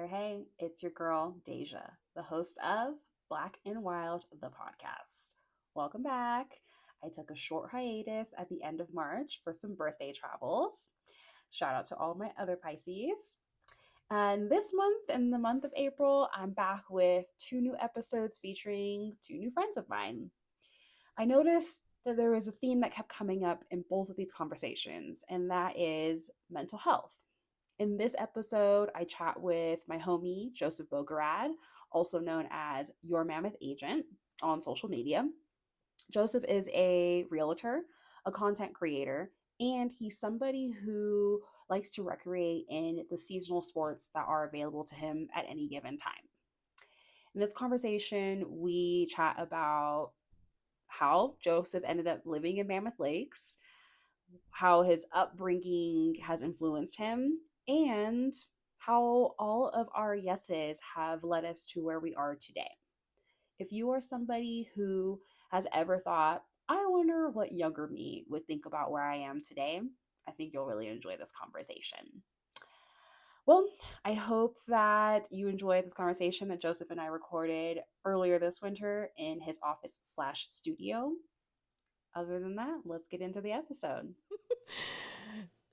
Hey, it's your girl, Deja, the host of Black and Wild, the podcast. Welcome back. I took a short hiatus at the end of March for some birthday travels. Shout out to all my other Pisces. And this month, in the month of April, I'm back with two new episodes featuring two new friends of mine. I noticed that there was a theme that kept coming up in both of these conversations, and that is mental health. In this episode, I chat with my homie, Joseph Bograd, also known as Your Mammoth Agent on social media. Joseph is a realtor, a content creator, and he's somebody who likes to recreate in the seasonal sports that are available to him at any given time. In this conversation, we chat about how Joseph ended up living in Mammoth Lakes, how his upbringing has influenced him, and how all of our yeses have led us to where we are today. If you are somebody who has ever thought, I wonder what younger me would think about where I am today, I think you'll really enjoy this conversation. Well, I hope that you enjoyed this conversation that Joseph and I recorded earlier this winter in his office slash studio. Other than that, let's get into the episode.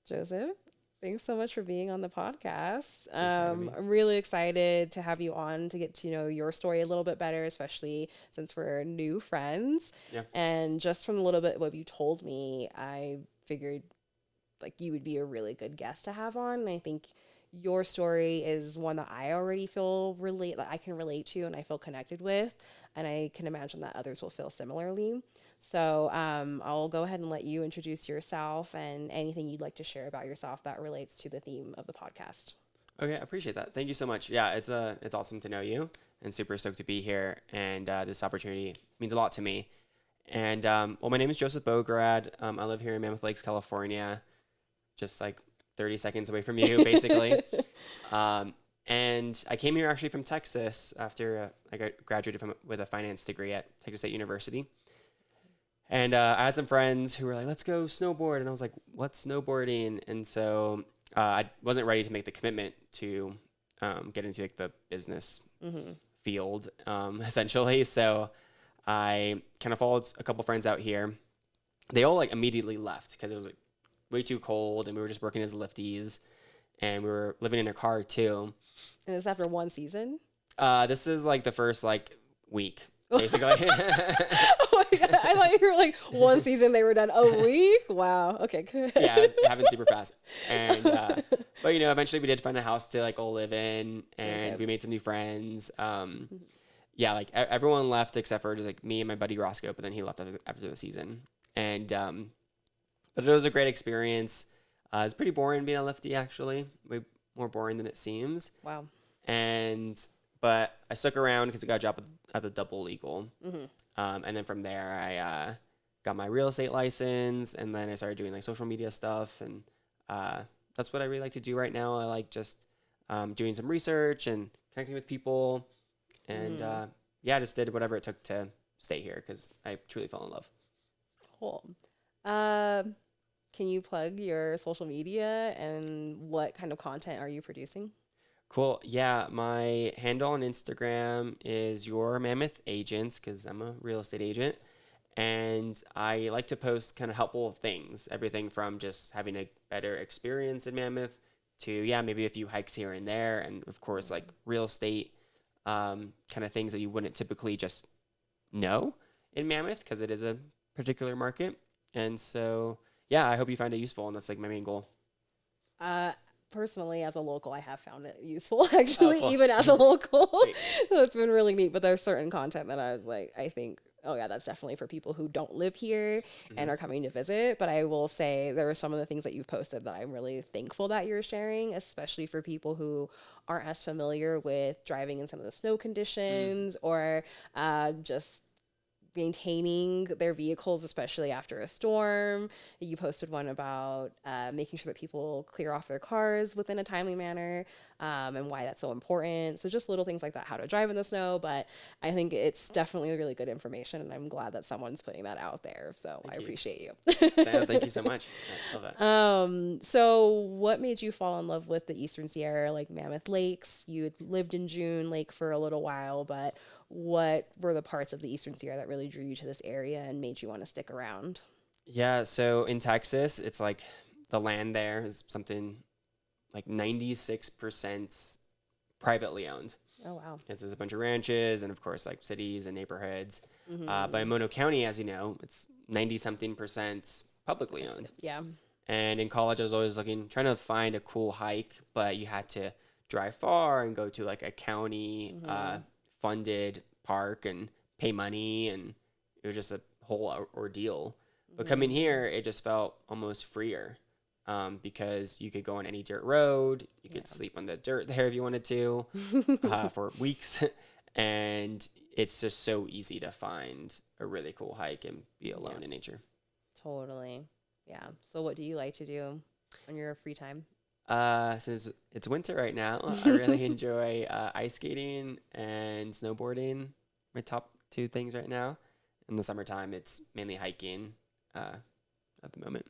Joseph, thanks so much for being on the podcast. Thanks for having me. I'm really excited to have you on to get to know your story a little bit better, especially since we're new friends. Yeah. And just from a little bit what you told me, I figured like you would be a really good guest to have on. And I think your story is one that I already feel relate that I can relate to and I feel connected with, and I can imagine that others will feel similarly. So I'll go ahead and let you introduce yourself and anything you'd like to share about yourself that relates to the theme of the podcast. Okay, I appreciate that. Thank you so much. Yeah, it's awesome to know you, and super stoked to be here. And this opportunity means a lot to me. And well, my name is Joseph Bograd. I live here in Mammoth Lakes, California, just like 30 seconds away from you, basically. And I came here actually from Texas after graduated with a finance degree at Texas State University. And I had some friends who were like, let's go snowboard. And I was like, what's snowboarding? And so I wasn't ready to make the commitment to get into like the business field, essentially. So I kind of followed a couple friends out here. They all like immediately left because it was like way too cold and we were just working as lifties and we were living in a car too. And it's after one season? This is like the first like week, basically. Oh my God. I thought you were like one season they were done a week. Wow. Okay, good. Yeah, it happened super fast. And but you know, eventually we did find a house to like go live in, and we made some new friends. Yeah, like everyone left except for just like me and my buddy Roscoe, but then he left after the season. And but it was a great experience. It's pretty boring being a lefty, actually, way more boring than it seems. Wow. And but I stuck around because I got a job at the Double Eagle. And then from there, I got my real estate license, and then I started doing like social media stuff, and that's what I really like to do right now. I like just doing some research and connecting with people, and yeah, I just did whatever it took to stay here because I truly fell in love. Cool. Can you plug your social media and what kind of content are you producing? Cool. Yeah, my handle on Instagram is Your Mammoth Agents because I'm a real estate agent. And I like to post kind of helpful things, everything from just having a better experience in Mammoth to, yeah, maybe a few hikes here and there. And of course, like real estate kind of things that you wouldn't typically just know in Mammoth because it is a particular market. And so, yeah, I hope you find it useful. And that's like my main goal. Personally, as a local, I have found it useful, actually, cool. even as a local. Sweet. So it's been really neat. But there's certain content that I was like, I think, oh yeah, that's definitely for people who don't live here and are coming to visit. But I will say there are some of the things that you've posted that I'm really thankful that you're sharing, especially for people who aren't as familiar with driving in some of the snow conditions or just maintaining their vehicles, especially after a storm. You posted one about making sure that people clear off their cars within a timely manner, and why that's so important. So just little things like that, how to drive in the snow. But I think it's definitely really good information, and I'm glad that someone's putting that out there. So I appreciate you. Thank you so much. I love that. So what made you fall in love with the Eastern Sierra, like Mammoth Lakes? You had lived in June Lake for a little while, but what were the parts of the Eastern Sierra that really drew you to this area and made you want to stick around? Yeah, so in Texas, it's like the land there is something like 96% privately owned. Oh, wow. There's a bunch of ranches and, of course, like cities and neighborhoods. Mm-hmm. But in Mono County, as you know, it's 90-something percent publicly owned. Yeah. And in college, I was always trying to find a cool hike, but you had to drive far and go to like a county funded park and pay money. And it was just a whole ordeal. But coming here, it just felt almost freer. Because you could go on any dirt road, you could sleep on the dirt there if you wanted to for weeks, and it's just so easy to find a really cool hike and be alone in nature. Totally. Yeah. So what do you like to do on your free time? Since it's winter right now, I really enjoy ice skating and snowboarding, my top two things right now. In the summertime, it's mainly hiking at the moment.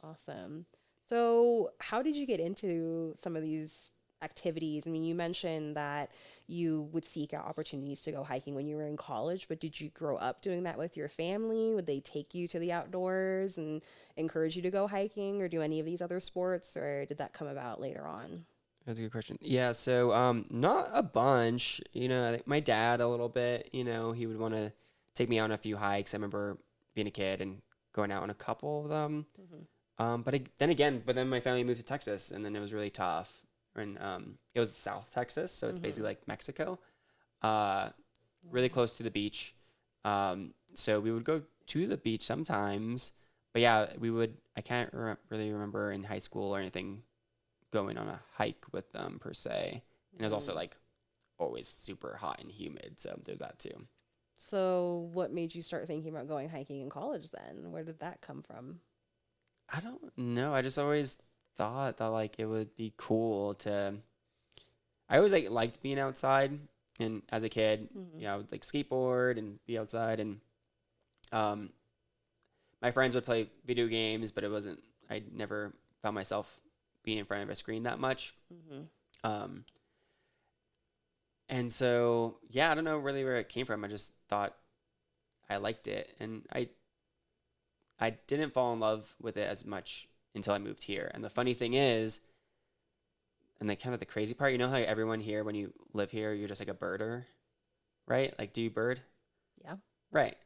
Awesome. So how did you get into some of these activities? I mean, you mentioned that you would seek out opportunities to go hiking when you were in college, but did you grow up doing that with your family? Would they take you to the outdoors and encourage you to go hiking or do any of these other sports, or did that come about later on? That's a good question. Yeah, so not a bunch. I think my dad a little bit. He would want to take me on a few hikes. I remember being a kid and going out on a couple of them. But then my family moved to Texas, and then it was really tough. And it was South Texas, so it's basically like Mexico, really close to the beach. So we would go to the beach sometimes, but yeah, we would. I can't really remember in high school or anything going on a hike with them per se. And it was also like always super hot and humid, so there's that too. So what made you start thinking about going hiking in college then? Where did that come from? I don't know. I just always thought that like it would be cool to. I always liked being outside, and as a kid, I would like skateboard and be outside, and my friends would play video games, but it wasn't. I never found myself being in front of a screen that much. And so I don't know really where it came from. I just thought I liked it, and I didn't fall in love with it as much until I moved here. And the funny thing is, and the crazy part, how everyone here, when you live here, you're just like a birder, right? Like, do you bird? Yeah. Right.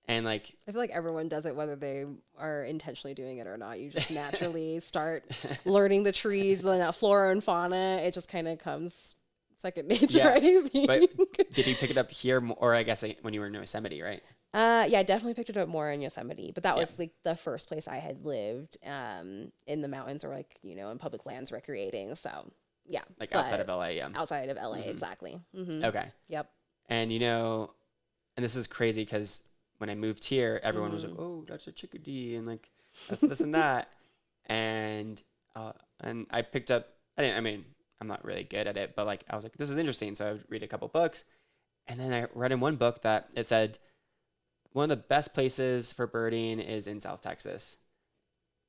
And like, I feel like everyone does it, whether they are intentionally doing it or not. You just naturally start learning the trees, the flora and fauna. It just kind of comes second nature, I think. But did you pick it up here, or I guess when you were in Yosemite, right? Yeah, I definitely picked it up more in Yosemite, but that was like the first place I had lived in the mountains or like, in public lands recreating. So yeah. Like outside of LA, yeah. Outside of LA, exactly. Okay. Yep. And and this is crazy because when I moved here, everyone was like, "Oh, that's a chickadee," and like that's this and that. And I picked up. I'm not really good at it, but like I was like, this is interesting. So I would read a couple books, and then I read in one book that it said one of the best places for birding is in South Texas,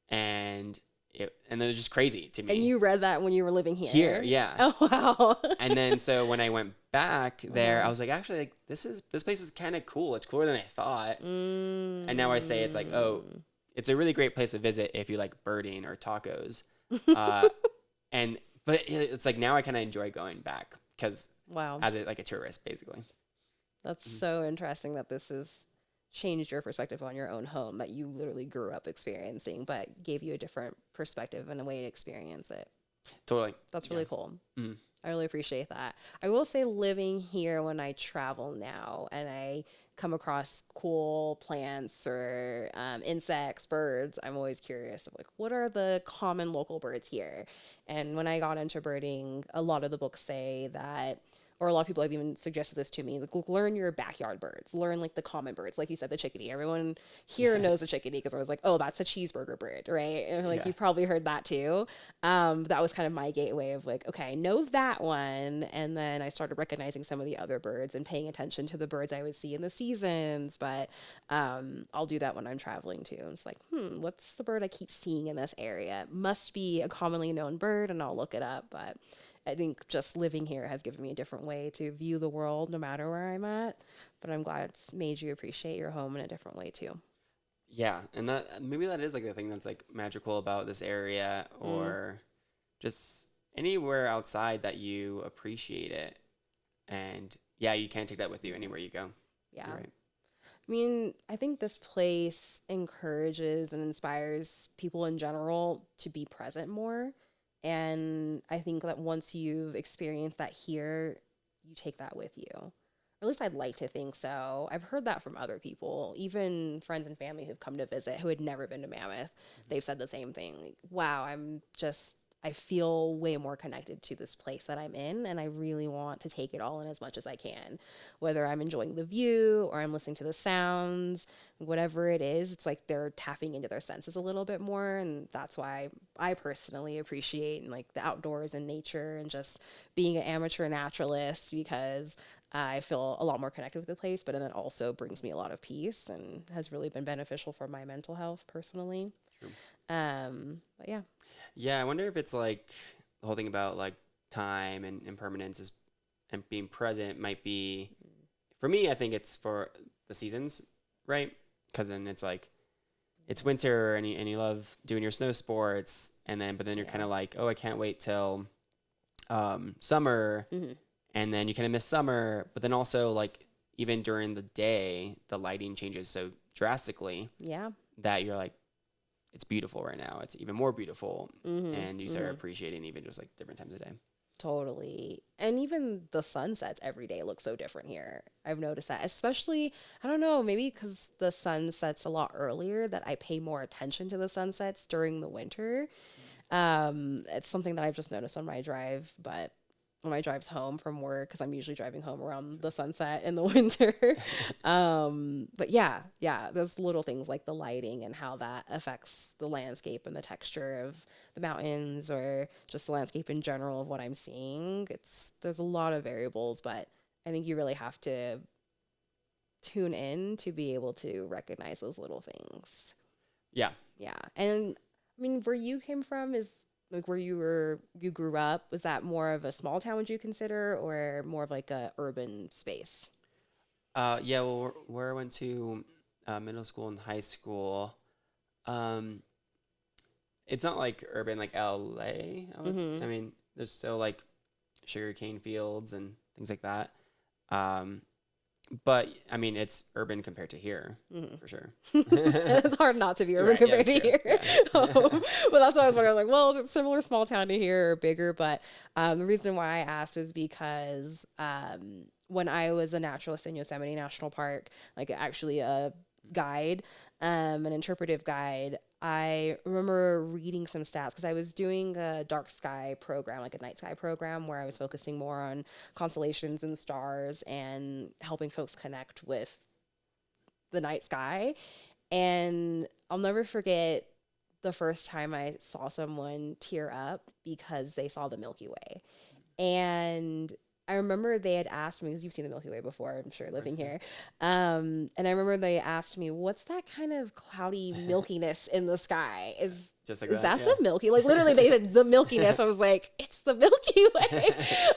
and it was just crazy to me. And you read that when you were living here? Here, yeah. Oh wow. And then so when I went back there, I was like, actually, like this place is kind of cool. It's cooler than I thought. And now I say it's like, oh, it's a really great place to visit if you like birding or tacos. But it's like now I kind of enjoy going back because as a tourist, basically. That's so interesting that this has changed your perspective on your own home that you literally grew up experiencing, but gave you a different perspective and a way to experience it. Totally. That's really cool. I really appreciate that. I will say living here when I travel now and I come across cool plants or insects, birds, I'm always curious of like, what are the common local birds here? And when I got into birding, a lot of the books say that or a lot of people have even suggested this to me, like learn your backyard birds, learn like the common birds, like you said, the chickadee. Everyone here knows the chickadee because I was like, oh, that's a cheeseburger bird, right? And like you've probably heard that too. That was kind of my gateway of like, okay, I know that one, and then I started recognizing some of the other birds and paying attention to the birds I would see in the seasons. But I'll do that when I'm traveling too. I'm just like, what's the bird I keep seeing in this area? It must be a commonly known bird, and I'll look it up. But I think just living here has given me a different way to view the world no matter where I'm at. But I'm glad it's made you appreciate your home in a different way too. Yeah, and that maybe that is like the thing that's like magical about this area, or just anywhere outside that you appreciate it. And yeah, you can't take that with you anywhere you go. Yeah. You're right. I mean, I think this place encourages and inspires people in general to be present more. And I think that once you've experienced that here, you take that with you. Or at least I'd like to think so. I've heard that from other people, even friends and family who've come to visit who had never been to Mammoth. They've said the same thing. Like, wow, I feel way more connected to this place that I'm in, and I really want to take it all in as much as I can. Whether I'm enjoying the view or I'm listening to the sounds, whatever it is, it's like they're tapping into their senses a little bit more, and that's why I personally appreciate like the outdoors and nature and just being an amateur naturalist, because I feel a lot more connected with the place, but then also brings me a lot of peace and has really been beneficial for my mental health personally. True. But yeah. Yeah, I wonder if it's like the whole thing about like time and impermanence is, and being present might be, for me, I think it's for the seasons, right? Because then it's like, it's winter and you love doing your snow sports, but then you're kind of like, oh, I can't wait till summer, and then you kind of miss summer, but then also like even during the day, the lighting changes so drastically that you're like, it's beautiful right now. It's even more beautiful. And you start appreciating even just like different times of day. Totally. And even the sunsets every day look so different here. I've noticed that, especially, I don't know, maybe because the sun sets a lot earlier, that I pay more attention to the sunsets during the winter. It's something that I've just noticed on my drive, but on my drives home from work, because I'm usually driving home around the sunset in the winter. But yeah, those little things like the lighting and how that affects the landscape and the texture of the mountains, or just the landscape in general of what I'm seeing. There's a lot of variables, but I think you really have to tune in to be able to recognize those little things. Yeah. And I mean, where you came from is like where you grew up, was that more of a small town, would you consider, or more of like a urban space? Yeah, well, where I went to middle school and high school, it's not like urban like LA. I mean, there's still like sugarcane fields and things like that. But I mean, it's urban compared to here, for sure. It's hard not to be urban compared to here. But that's what I was wondering. Like, well, is it similar small town to here or bigger? But the reason why I asked is because when I was a naturalist in Yosemite National Park, like actually a guide, an interpretive guide, I remember reading some stats because I was doing a dark sky program, like a night sky program, where I was focusing more on constellations and stars and helping folks connect with the night sky. And I'll never forget the first time I saw someone tear up because they saw the Milky Way. And I remember they had asked me, because you've seen the Milky Way before, I'm sure, living here. And I remember they asked me, what's that kind of cloudy milkiness in the sky? Is that the Milky? Like literally they said the milkiness. I was like, it's the Milky Way.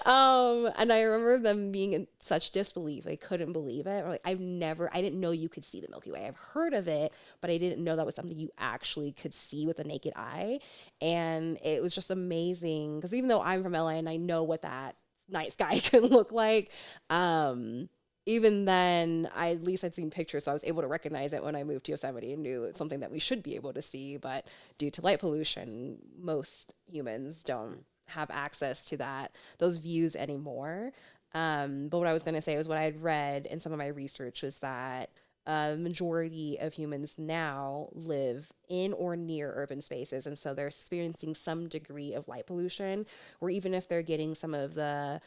And I remember them being in such disbelief. They couldn't believe it. Or like, I didn't know you could see the Milky Way. I've heard of it, but I didn't know that was something you actually could see with a naked eye. And it was just amazing, because even though I'm from LA and I know what that night sky can look like, even then at least I'd seen pictures, so I was able to recognize it when I moved to Yosemite and knew it's something that we should be able to see. But due to light pollution, most humans don't have access to those views anymore. But what I was going to say was what I had read in some of my research was that majority of humans now live in or near urban spaces, and so they're experiencing some degree of light pollution, or even if they're getting some of the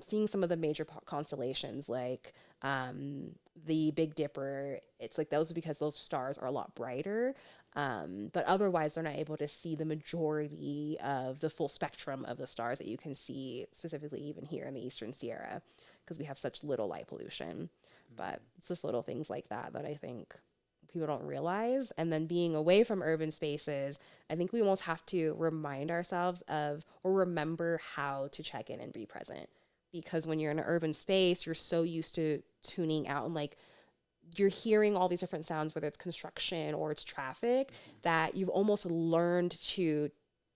seeing some of the major constellations like the Big Dipper. It's like those because those stars are a lot brighter. But otherwise, they're not able to see the majority of the full spectrum of the stars that you can see, specifically even here in the Eastern Sierra, because we have such little light pollution. But it's just little things like that that I think people don't realize. And then being away from urban spaces, I think we almost have to remind ourselves of or remember how to check in and be present. Because when you're in an urban space, you're so used to tuning out and like you're hearing all these different sounds, whether it's construction or it's traffic, that you've almost learned to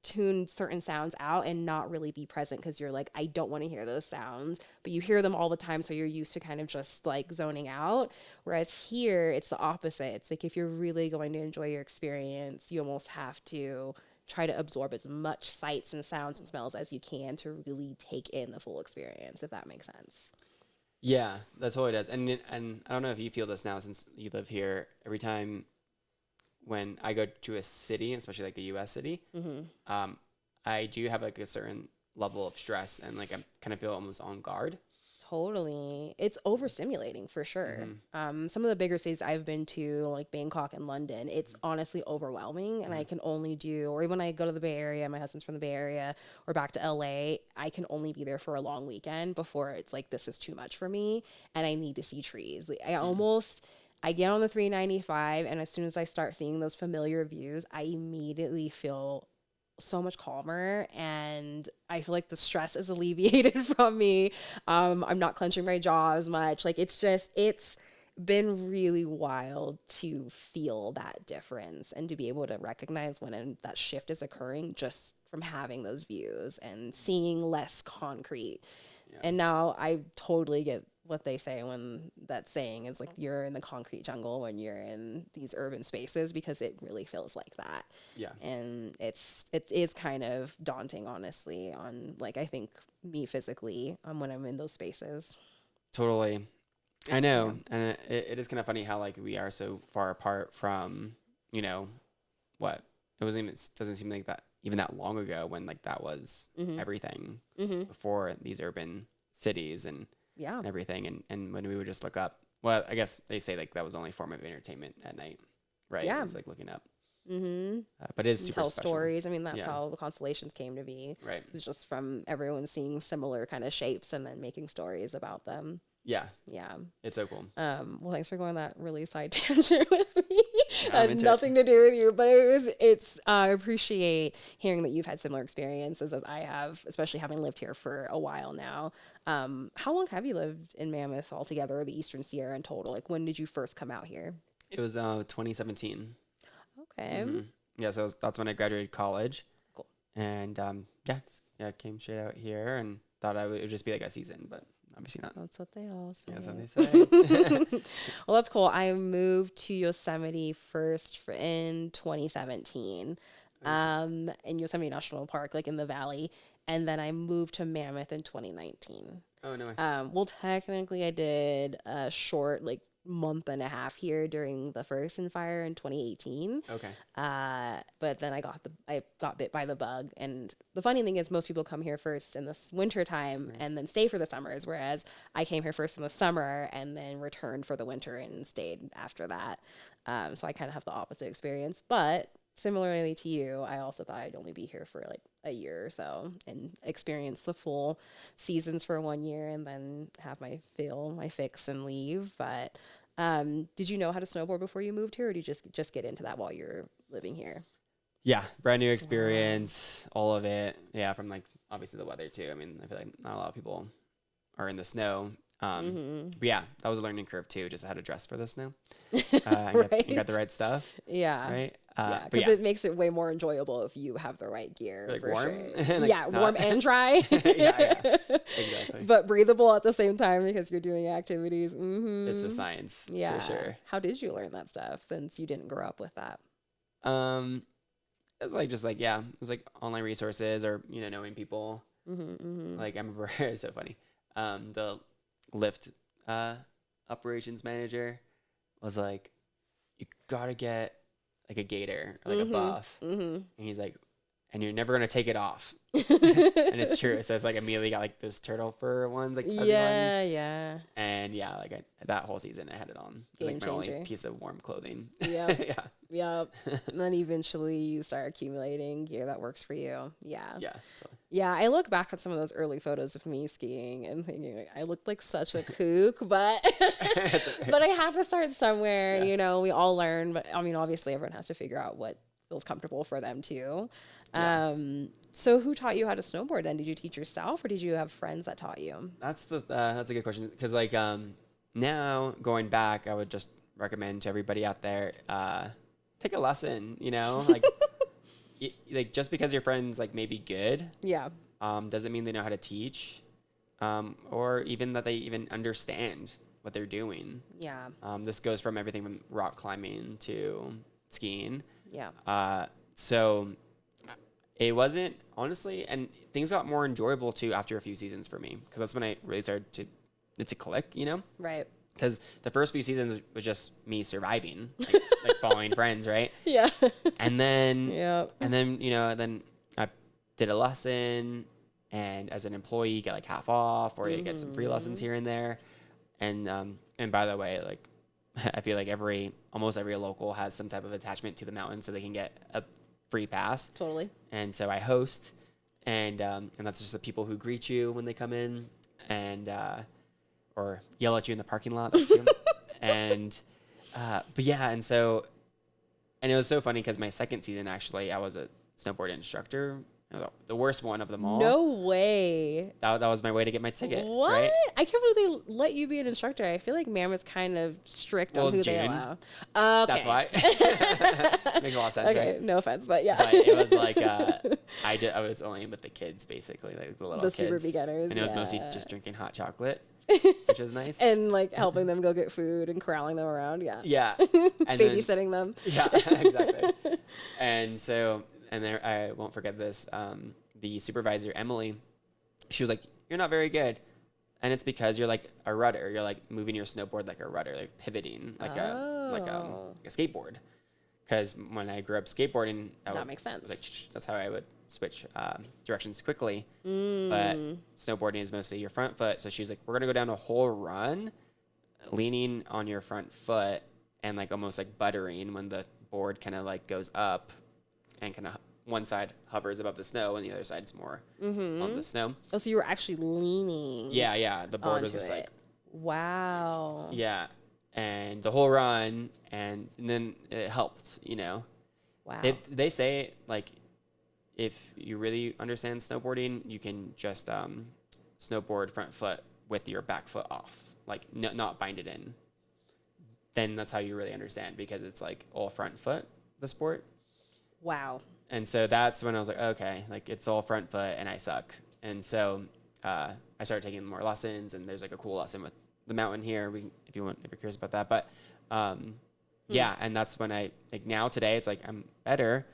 tune certain sounds out and not really be present because you're like, I don't want to hear those sounds, but you hear them all the time. So you're used to kind of just like zoning out. Whereas here, it's the opposite. It's like if you're really going to enjoy your experience, you almost have to try to absorb as much sights and sounds and smells as you can to really take in the full experience, if that makes sense. Yeah, that totally does. And I don't know if you feel this now since you live here. Every time when I go to a city, especially like a U.S. city, I do have like a certain level of stress and like I kind of feel almost on guard. Totally. It's overstimulating for sure. Some of the bigger cities I've been to, like Bangkok and London, it's honestly overwhelming. And I can only do, or even when I go to the Bay Area, my husband's from the Bay Area, or back to LA, I can only be there for a long weekend before it's like, this is too much for me. And I need to see trees. Like, I get on the 395, and as soon as I start seeing those familiar views, I immediately feel so much calmer, and I feel like the stress is alleviated from me. I'm not clenching my jaw as much. Like it's been really wild to feel that difference and to be able to recognize when that shift is occurring just from having those views and seeing less concrete. Yeah. And now I totally get what they say when that saying is like you're in the concrete jungle when you're in these urban spaces, because it really feels like that. Yeah. And it is kind of daunting, honestly, on like I think me physically when I'm in those spaces. Totally. I know. Yeah. And it is kind of funny how like we are so far apart from, you know, what it doesn't seem like that even that long ago when like that was everything before these urban cities and everything. And when we would just look up, well, I guess they say like that was the only form of entertainment at night, right? Yeah. It was like looking up. But it's super tell special. Stories. I mean, that's how the constellations came to be. Right. It's just from everyone seeing similar kind of shapes and then making stories about them. Yeah. Yeah. It's so cool. Well, thanks for going that really side tangent with me. Had nothing to do with you, but I appreciate hearing that you've had similar experiences as I have, especially having lived here for a while now. How long have you lived in Mammoth altogether, or the Eastern Sierra in total? Like, when did you first come out here? It was 2017. Okay. Yeah, so that's when I graduated college. Cool. And came straight out here and thought it would just be like a season, but obviously not. That's what they all say. Yeah, that's what they say. Well, that's cool. I moved to Yosemite first in 2017, in Yosemite National Park, like in the valley. And then I moved to Mammoth in 2019. Oh, no way. Well, technically I did a short, like, month and a half here during the Ferguson fire in 2018. Okay. But then I got bit by the bug. And the funny thing is most people come here first in the winter time and then stay for the summers, whereas I came here first in the summer and then returned for the winter and stayed after that. So I kind of have the opposite experience, but similarly to you, I also thought I'd only be here for like a year or so and experience the full seasons for 1 year and then have my fix and leave. But did you know how to snowboard before you moved here, or did you just get into that while you're living here? Yeah, brand new experience, all of it. Yeah, from like obviously the weather too. I mean, I feel like not a lot of people are in the snow. But yeah, that was a learning curve too, just how to dress for the snow. Right. You got the right stuff. Yeah. Right. Because it makes it way more enjoyable if you have the right gear. Like for warm? Sure. Like warm and dry. Yeah, exactly. But breathable at the same time because you're doing activities. It's a science, for sure. How did you learn that stuff since you didn't grow up with that? It was like it was like online resources or knowing people. Like I remember it's so funny. The Lyft operations manager was like, you gotta get like a gator, or like a buff. And he's like, and you're never gonna take it off. And it's true. So it's like immediately got like those turtle fur ones, like fuzzy ones. Yeah. And yeah, like that whole season I had it on. It was like my only piece of warm clothing. Yeah. And then eventually you start accumulating gear that works for you. Yeah. Totally. Yeah, I look back at some of those early photos of me skiing and thinking like, I looked like such a kook, but but I have to start somewhere. You know, we all learn, but I mean, obviously everyone has to figure out what feels comfortable for them too. So who taught you how to snowboard then? Did you teach yourself or did you have friends that taught you? That's a good question, because like now going back, I would just recommend to everybody out there, take a lesson, you know, like like just because your friends like may be good, doesn't mean they know how to teach, or even that they even understand what they're doing. This goes from everything from rock climbing to skiing. So it wasn't, honestly, and things got more enjoyable too after a few seasons for me, because that's when I really started to click, you know? Right. Because the first few seasons was just me surviving, like following friends, right? Yeah. And then, you know, then I did a lesson, and as an employee, you get like half off, or you get some free lessons here and there. And by the way, like, I feel like almost every local has some type of attachment to the mountain, so they can get a free pass. Totally. And so I host, and that's just the people who greet you when they come in, and or yell at you in the parking lot. That's too. And but yeah, and it was so funny because my second season, actually, I was a snowboard instructor. It was the worst one of them all. No way. That was my way to get my ticket. What? Right? I can't believe they let you be an instructor. I feel like Mammoth's kind of strict on who they allow. Okay. That's why. Makes a lot of sense, okay, right? No offense, but yeah. But it was like I was only with the kids, basically, like the little kids. The super beginners. And it was mostly just drinking hot chocolate, which was nice. And like helping them go get food and corralling them around. Yeah. And babysitting them. Yeah, exactly. And so, and there, I won't forget this. The supervisor, Emily, she was like, "You're not very good," and it's because you're like a rudder. You're like moving your snowboard like a rudder, like pivoting, like a skateboard. Because when I grew up skateboarding, that makes sense. Like, that's how I would switch directions quickly. But snowboarding is mostly your front foot. So she's like, "We're gonna go down a whole run, leaning on your front foot and like almost like buttering when the board kind of like goes up, and kind of one side hovers above the snow and the other side's more on the snow." Oh, so you were actually leaning. Yeah. The board was just like, wow. Yeah. And the whole run, and then it helped, you know. Wow. They say, like, if you really understand snowboarding, you can just snowboard front foot with your back foot off, like not bind it in. Then that's how you really understand, because it's like all front foot, the sport. Wow. And so that's when I was like, okay, like it's all front foot and I suck. And so I started taking more lessons, and there's like a cool lesson with the mountain here. If you're curious about that, but yeah. And that's when I, like, now today it's like I'm better,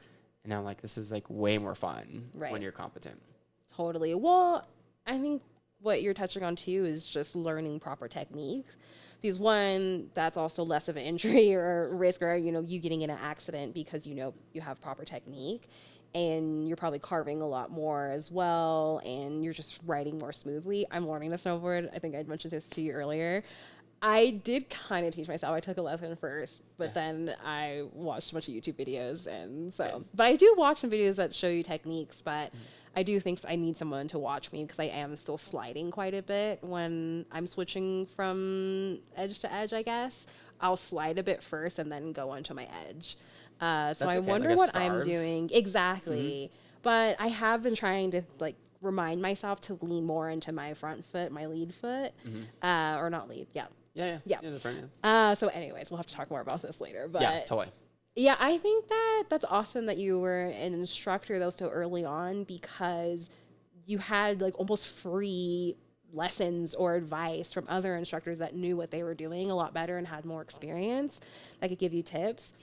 and I'm like, this is like way more fun when you're competent. Totally. Well, I think what you're touching on too is just learning proper techniques, because one, that's also less of an injury or risk, or you getting in an accident, because you have proper technique, and you're probably carving a lot more as well, and you're just riding more smoothly. I'm learning to snowboard. I think I mentioned this to you earlier. I did kind of teach myself. I took a lesson first, but then I watched a bunch of YouTube videos, and so. But I do watch some videos that show you techniques, but I do think I need someone to watch me, because I am still sliding quite a bit when I'm switching from edge to edge, I guess. I'll slide a bit first and then go onto my edge. So I wonder what I'm doing. Exactly. But I have been trying to like remind myself to lean more into my front foot, my lead foot, or not lead. Yeah. The front, yeah. So anyways, we'll have to talk more about this later. But yeah, totally. Yeah, I think that's awesome that you were an instructor though so early on, because you had like almost free lessons or advice from other instructors that knew what they were doing a lot better and had more experience that could give you tips.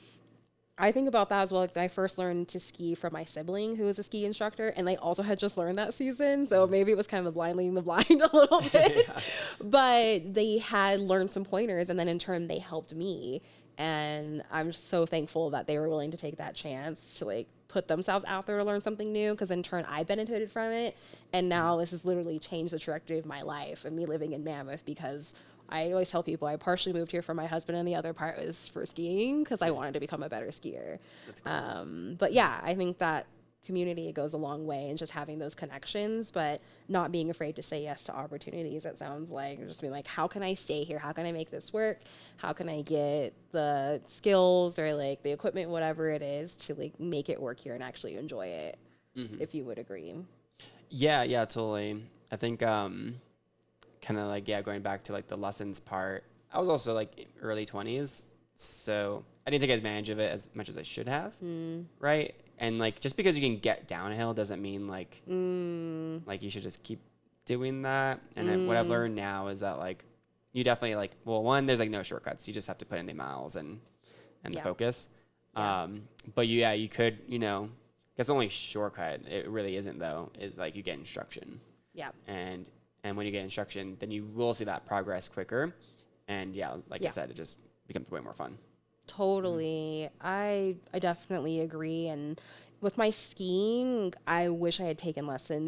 I think about that as well. Like, I first learned to ski from my sibling, who was a ski instructor, and they also had just learned that season. So maybe it was kind of the blind leading the blind a little bit. Yeah. But they had learned some pointers, and then in turn, they helped me. And I'm so thankful that they were willing to take that chance to like put themselves out there to learn something new. Because in turn, I benefited from it, and now this has literally changed the trajectory of my life and me living in Mammoth because I always tell people I partially moved here for my husband and the other part was for skiing because I wanted to become a better skier. That's cool. But yeah, I think that community goes a long way and just having those connections, but not being afraid to say yes to opportunities. It sounds like just being like, how can I stay here? How can I make this work? How can I get the skills or like the equipment, whatever it is, to like make it work here and actually enjoy it, if you would agree. Yeah, totally. I think kind of like, yeah, going back to like the lessons part, I was also like early 20s, so I didn't take advantage of it as much as I should have, right? And like just because you can get downhill doesn't mean like like you should just keep doing that. And then what I've learned now is that like you definitely like, well, one, there's like no shortcuts. You just have to put in the miles and the focus. But you could, you know, guess the only shortcut, it really isn't though, is like you get instruction. Yeah. And when you get instruction, then you will see that progress quicker. And yeah, like I said, it just becomes way more fun. Totally. I definitely agree. And with my skiing, I wish I had taken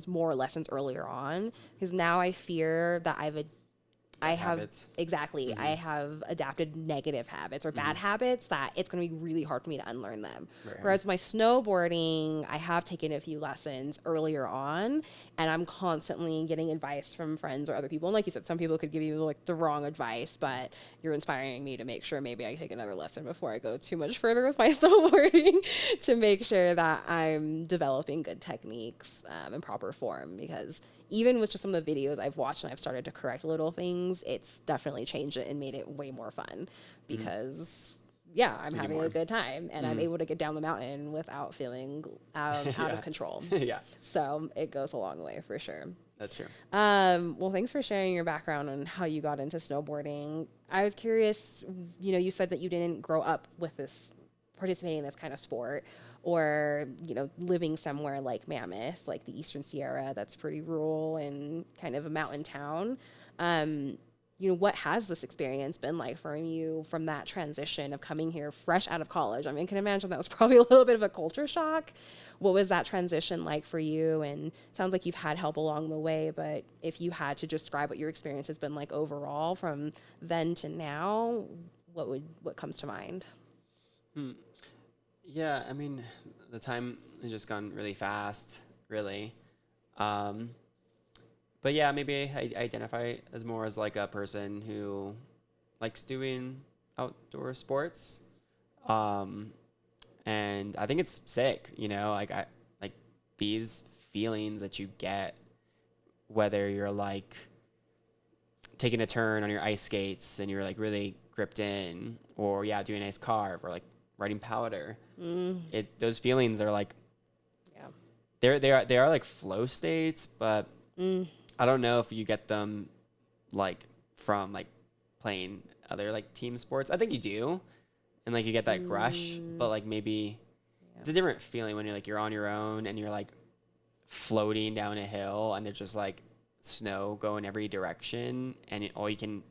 more lessons earlier on because now I fear that I have habits. exactly. I have adapted negative habits or bad habits that it's going to be really hard for me to unlearn them. Right. Whereas my snowboarding, I have taken a few lessons earlier on, and I'm constantly getting advice from friends or other people. And like you said, some people could give you like the wrong advice, but you're inspiring me to make sure maybe I take another lesson before I go too much further with my snowboarding to make sure that I'm developing good techniques in proper form because even with just some of the videos I've watched and I've started to correct little things, it's definitely changed it and made it way more fun because, I'm having a good time and I'm able to get down the mountain without feeling out of control. Yeah. So it goes a long way for sure. That's true. Well, thanks for sharing your background on how you got into snowboarding. I was curious, you know, you said that you didn't grow up with participating in this kind of sport or, you know, living somewhere like Mammoth, like the Eastern Sierra, that's pretty rural and kind of a mountain town. You know, what has this experience been like for you from that transition of coming here fresh out of college? I mean, I can imagine that was probably a little bit of a culture shock. What was that transition like for you? And it sounds like you've had help along the way, but if you had to describe what your experience has been like overall from then to now, what comes to mind? Yeah, I mean, the time has just gone really fast, really. But yeah, maybe I identify as more as like a person who likes doing outdoor sports. And I think it's sick, you know, like these feelings that you get, whether you're like taking a turn on your ice skates and you're like really gripped in, or doing ice carve or like writing powder. Those feelings are like, they are like flow states, but I don't know if you get them like from like playing other like team sports. I think you do, and like you get that rush, but like maybe it's a different feeling when you're on your own and you're like floating down a hill and there's just like snow going every direction, and all you can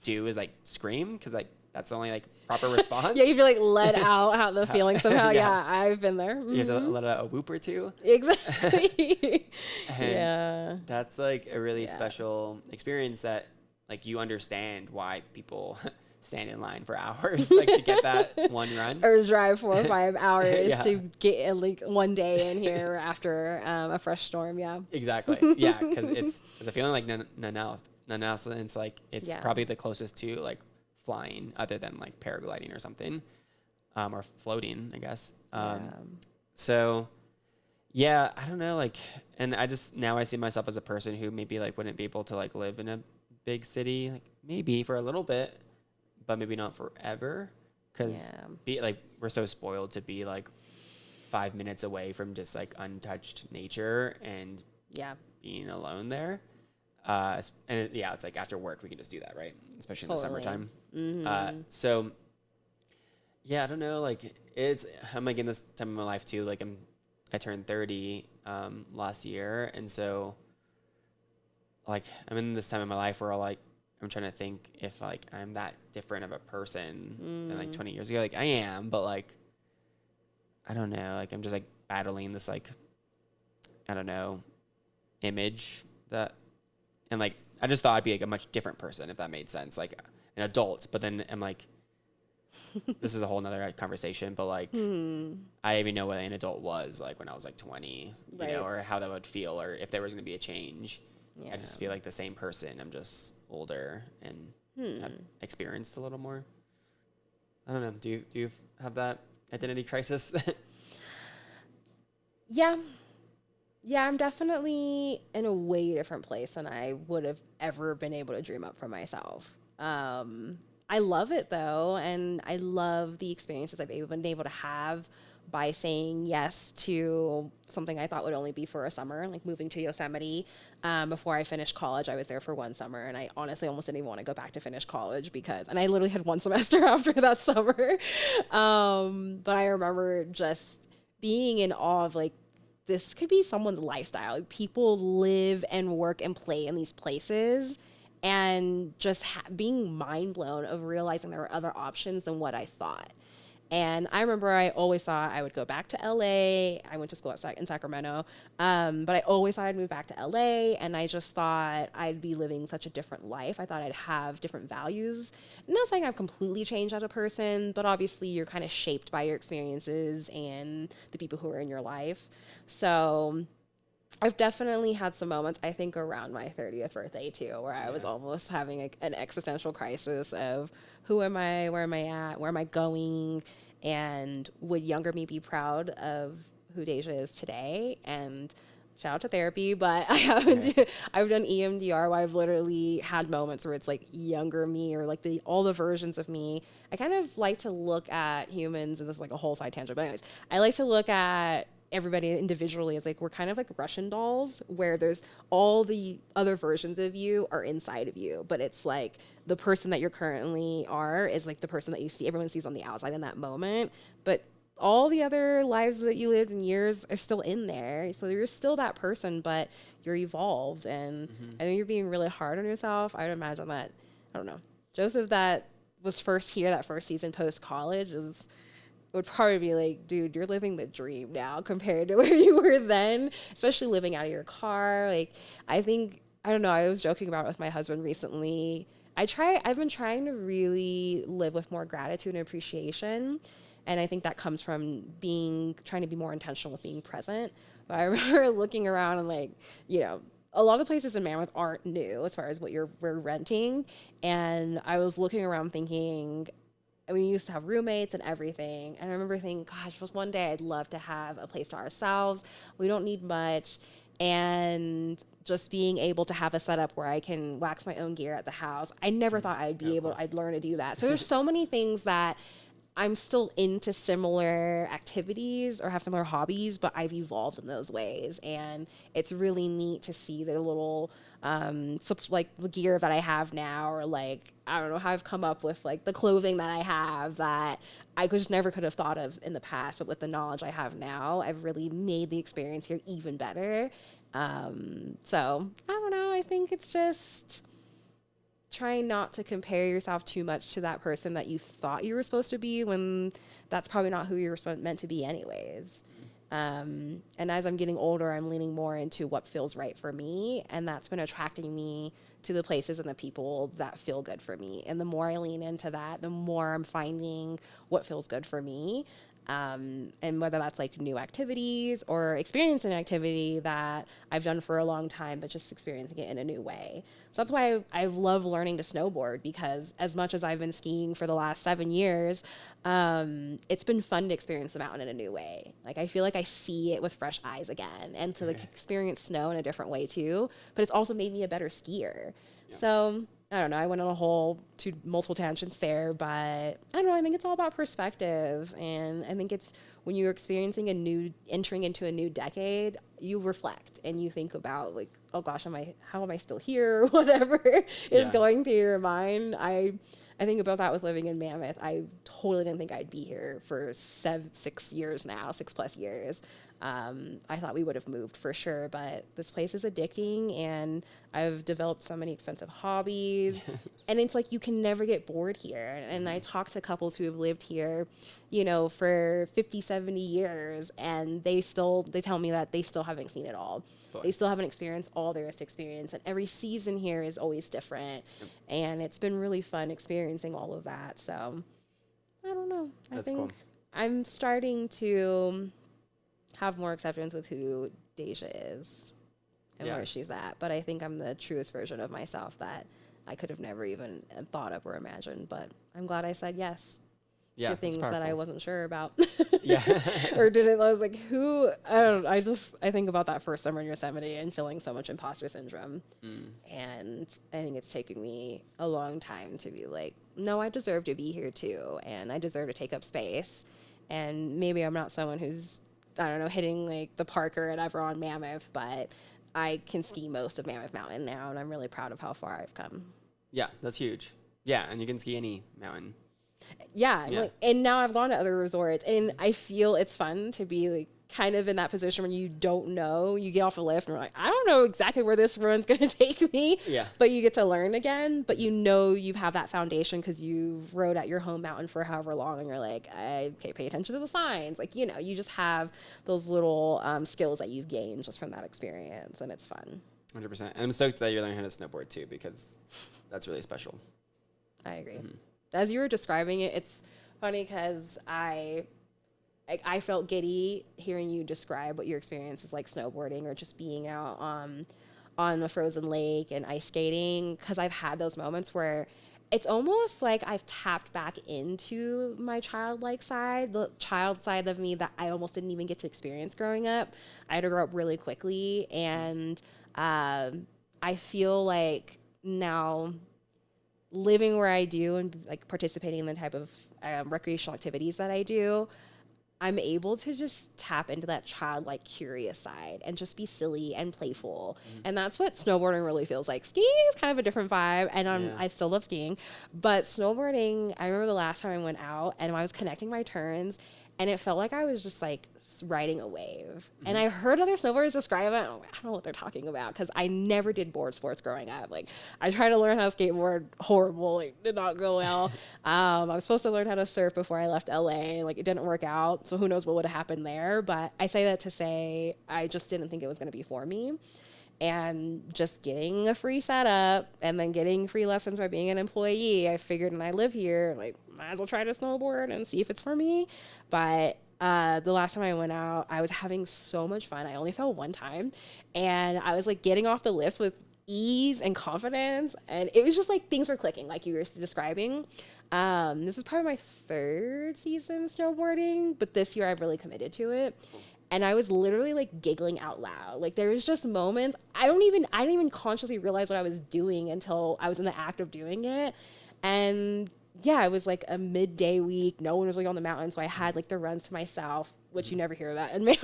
do is like scream because like that's the only like proper response. You feel like let out the feeling somehow. Yeah, I've been there. You have to let out a whoop or two. Exactly. And that's like a really special experience that like you understand why people stand in line for hours like to get that one run or drive 4 or 5 hours to get like one day in here after a fresh storm. Exactly. Because it's a feeling like none else, and it's like it's probably the closest to like flying other than like paragliding or something, or floating, I guess. So I don't know, like, and I see myself as a person who maybe like wouldn't be able to like live in a big city, like maybe for a little bit, but maybe not forever, because we're so spoiled to be like 5 minutes away from just like untouched nature and being alone there. And it's like after work we can just do that, right? Especially in the summertime. So Yeah, I don't know. Like I'm like in this time of my life too. Like I turned 30 last year, and so like I'm in this time of my life where I'm trying to think if like I'm that different of a person than like 20 years ago. Like I am, but like I don't know. Like I'm just like battling this like I don't know image that, and like I just thought I'd be like a much different person if that made sense, like an adult. But then I'm like, this is a whole nother conversation. But like I even know what an adult was like when I was like 20, you know, or how that would feel, or if there was going to be a change. I just feel like the same person. I'm just older and have experienced a little more. I don't know. Do you have that identity crisis? Yeah. Yeah, I'm definitely in a way different place than I would have ever been able to dream up for myself. I love it though, and I love the experiences I've been able to have by saying yes to something I thought would only be for a summer, like moving to Yosemite. Before I finished college, I was there for one summer, and I honestly almost didn't even want to go back to finish college and I literally had one semester after that summer. But I remember just being in awe of like, this could be someone's lifestyle. Like, people live and work and play in these places, and just being mind blown of realizing there were other options than what I thought. And I remember I always thought I would go back to LA. I went to school in Sacramento, but I always thought I'd move back to LA, and I just thought I'd be living such a different life. I thought I'd have different values. I'm not saying I've completely changed as a person, but obviously you're kind of shaped by your experiences and the people who are in your life. So I've definitely had some moments, I think, around my 30th birthday too, where I was almost having an existential crisis of who am I, where am I at, where am I going, and would younger me be proud of who Deja is today? And shout out to therapy, but I haven't. I've done EMDR where I've literally had moments where it's like younger me or like all the versions of me. I kind of like to look at humans, and this is like a whole side tangent, but anyways, I like to look at everybody individually as like we're kind of like Russian dolls where there's all the other versions of you are inside of you, but it's like the person that you're currently are is like the person that you see everyone sees on the outside in that moment, but all the other lives that you lived in years are still in there, so you're still that person, but you're evolved. And I think you're being really hard on yourself. I would imagine that, I don't know, Joseph that was first here that first season post college would probably be like, dude, you're living the dream now compared to where you were then, especially living out of your car. Like, I don't know, I was joking about it with my husband recently. I've been trying to really live with more gratitude and appreciation. And I think that comes from trying to be more intentional with being present. But I remember looking around and like, you know, a lot of places in Mammoth aren't new as far as what we're renting. And I was looking around thinking, we used to have roommates and everything. And I remember thinking, gosh, just one day I'd love to have a place to ourselves. We don't need much. And just being able to have a setup where I can wax my own gear at the house. I never thought I'd learn to do that. So there's so many things that I'm still into similar activities or have similar hobbies, but I've evolved in those ways. And it's really neat to see the little, like the gear that I have now, or like, I don't know how I've come up with like the clothing that I have that I just never could have thought of in the past. But with the knowledge I have now, I've really made the experience here even better. So I don't know. I think it's just trying not to compare yourself too much to that person that you thought you were supposed to be when that's probably not who you were meant to be anyways. And as I'm getting older, I'm leaning more into what feels right for me. And that's been attracting me to the places and the people that feel good for me. And the more I lean into that, the more I'm finding what feels good for me. And whether that's like new activities or experiencing an activity that I've done for a long time, but just experiencing it in a new way. So that's why I love learning to snowboard, because as much as I've been skiing for the last 7 years, it's been fun to experience the mountain in a new way. Like, I feel like I see it with fresh eyes again, and to like experience snow in a different way too, but it's also made me a better skier. Yeah. So I don't know, I went on multiple tangents there, but I don't know, I think it's all about perspective. And I think it's when you're entering into a new decade, you reflect and you think about like, oh gosh, how am I still here? Whatever is going through your mind. I I think about that with living in Mammoth. I totally didn't think I'd be here for 6 years now, 6+ years. I thought we would have moved for sure, but this place is addicting, and I've developed so many expensive hobbies, and it's like you can never get bored here. And I talk to couples who have lived here, you know, for 50, 70 years, and they tell me that they still haven't seen it all. Fun. They still haven't experienced all there is to experience, and every season here is always different, and it's been really fun experiencing all of that. So I don't know. That's I think cool. I'm starting to have more acceptance with who Deja is and where she's at. But I think I'm the truest version of myself that I could have never even thought of or imagined. But I'm glad I said yes to things that I wasn't sure about. Yeah. Or didn't. I was like, I think about that first summer in Yosemite and feeling so much imposter syndrome. And I think it's taken me a long time to be like, no, I deserve to be here too. And I deserve to take up space. And maybe I'm not someone who's, I don't know, hitting like the Parker and ever on Mammoth, but I can ski most of Mammoth Mountain now, and I'm really proud of how far I've come. Yeah, that's huge. Yeah, and you can ski any mountain. Yeah. Like, and now I've gone to other resorts, and I feel it's fun to be like kind of in that position when you don't know. You get off a lift and you're like, I don't know exactly where this run's going to take me. Yeah. But you get to learn again. But you know you have that foundation because you rode at your home mountain for however long, and you're like, okay, pay attention to the signs. Like, you know, you just have those little skills that you've gained just from that experience, and it's fun. 100%. And I'm stoked that you're learning how to snowboard too, because that's really special. I agree. As you were describing it, it's funny because I felt giddy hearing you describe what your experience was like snowboarding or just being out on a frozen lake and ice skating, because I've had those moments where it's almost like I've tapped back into my childlike side, the child side of me that I almost didn't even get to experience growing up. I had to grow up really quickly, and I feel like now living where I do and like participating in the type of recreational activities that I do, I'm able to just tap into that childlike curious side and just be silly and playful. And that's what snowboarding really feels like. Skiing is kind of a different vibe, and I still love skiing, but snowboarding, I remember the last time I went out and I was connecting my turns, and it felt like I was just like riding a wave. And I heard other snowboarders describe it. I don't know what they're talking about, because I never did board sports growing up. Like, I tried to learn how to skateboard, horrible, like, did not go well. I was supposed to learn how to surf before I left LA. Like, it didn't work out, so who knows what would have happened there. But I say that to say I just didn't think it was going to be for me. And just getting a free setup and then getting free lessons by being an employee, I figured, and I live here, like, might as well try to snowboard and see if it's for me. But the last time I went out, I was having so much fun. I only fell one time, and I was like getting off the lifts with ease and confidence, and it was just like things were clicking, like you were describing. This is probably my 3rd season snowboarding, but this year I've really committed to it. And I was literally like giggling out loud. Like, there was just moments, I didn't even consciously realize what I was doing until I was in the act of doing it. And yeah, it was like a midday week. No one was really on the mountain, so I had like the runs to myself, which you never hear that in Mammoth.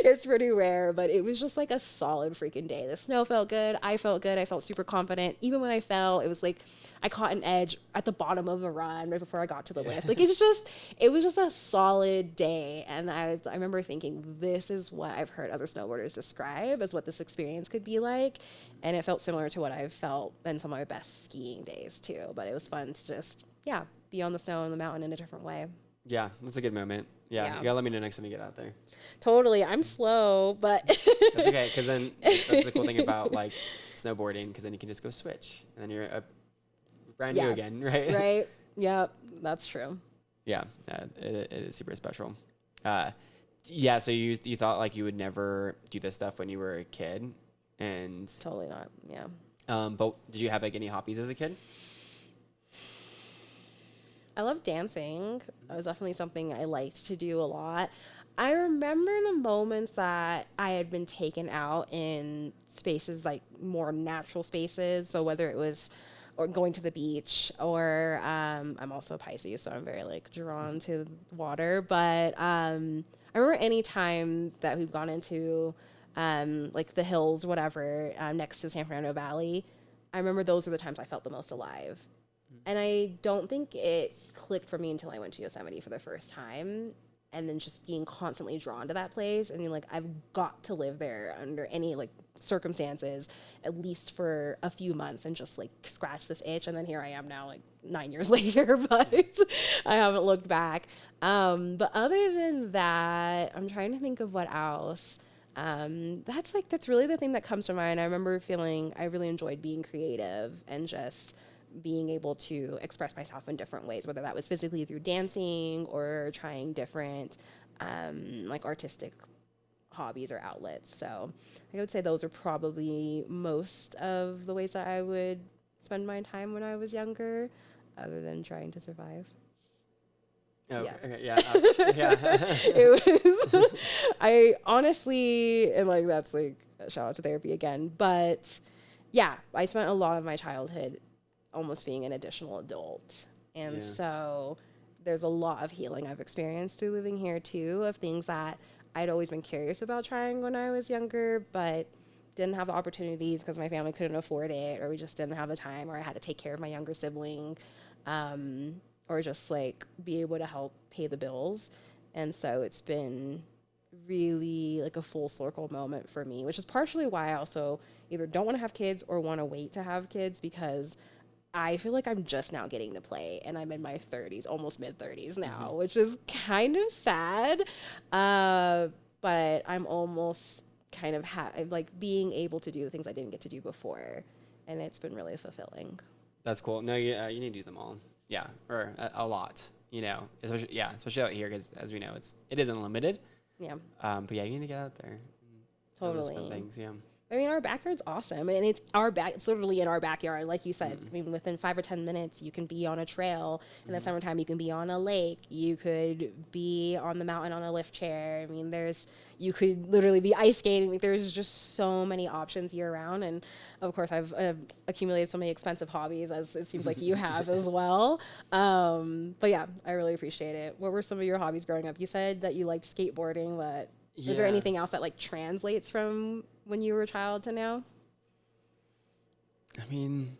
It's pretty rare, but it was just like a solid freaking day. The snow felt good. I felt good. I felt super confident. Even when I fell, it was like I caught an edge at the bottom of a run right before I got to the lift. Like, it was just a solid day. And I remember thinking, this is what I've heard other snowboarders describe as what this experience could be like. And it felt similar to what I've felt in some of my best skiing days too. But it was fun to just, be on the snow and the mountain in a different way. Yeah, that's a good moment. Yeah, you gotta let me know next time you get out there. Totally. I'm slow, but That's okay, because then that's the cool thing about like snowboarding, because then you can just go switch, and then you're brand new again, right? Right. Yep, that's true. Yeah, it is super special. Yeah, so you thought like you would never do this stuff when you were a kid, and Totally not. Yeah. but did you have like any hobbies as a kid? I love dancing. That was definitely something I liked to do a lot. I remember the moments that I had been taken out in spaces, like more natural spaces. So whether it was or going to the beach, or I'm also a Pisces, so I'm very like drawn to water. But I remember any time that we've gone into like the hills, whatever, next to the San Fernando Valley, I remember those are the times I felt the most alive. And I don't think it clicked for me until I went to Yosemite for the first time. And then just being constantly drawn to that place and being like, I've got to live there under any like circumstances, at least for a few months, and just like scratch this itch. And then here I am now, like 9 years later, but I haven't looked back. But other than that, I'm trying to think of what else. That's really the thing that comes to mind. I remember feeling I really enjoyed being creative and just being able to express myself in different ways, whether that was physically through dancing or trying different like artistic hobbies or outlets. So I would say those are probably most of the ways that I would spend my time when I was younger, other than trying to survive. Oh, Yeah. okay, yeah. Yeah. It was, I honestly, and like that's like a shout out to therapy again, but yeah, I spent a lot of my childhood almost being an additional adult. And Yeah. so there's a lot of healing I've experienced through living here too, of things that I'd always been curious about trying when I was younger, but didn't have the opportunities because my family couldn't afford it, or we just didn't have the time, or I had to take care of my younger sibling, or just like be able to help pay the bills. And so it's been really like a full circle moment for me, which is partially why I also either don't want to have kids or want to wait to have kids, because I feel like I'm just now getting to play, and I'm in my 30s, almost mid 30s now, which is kind of sad. But I'm almost kind of like being able to do the things I didn't get to do before, and it's been really fulfilling. That's cool. No, you need to do them all. Yeah, or a lot. You know, especially out here, because as we know, it is unlimited. Yeah, but yeah, you need to get out there. totally. Those things, yeah. I mean, our backyard's awesome, and it's literally in our backyard, like you said. I mean, within 5 or 10 minutes, you can be on a trail. In the summertime, you can be on a lake. You could be on the mountain on a lift chair. I mean, you could literally be ice skating. Like, there's just so many options year round, and of course, I've accumulated so many expensive hobbies, as it seems like you have as well. But yeah, I really appreciate it. What were some of your hobbies growing up? You said that you liked skateboarding, but is there anything else that like translates from when you were a child to now? I mean,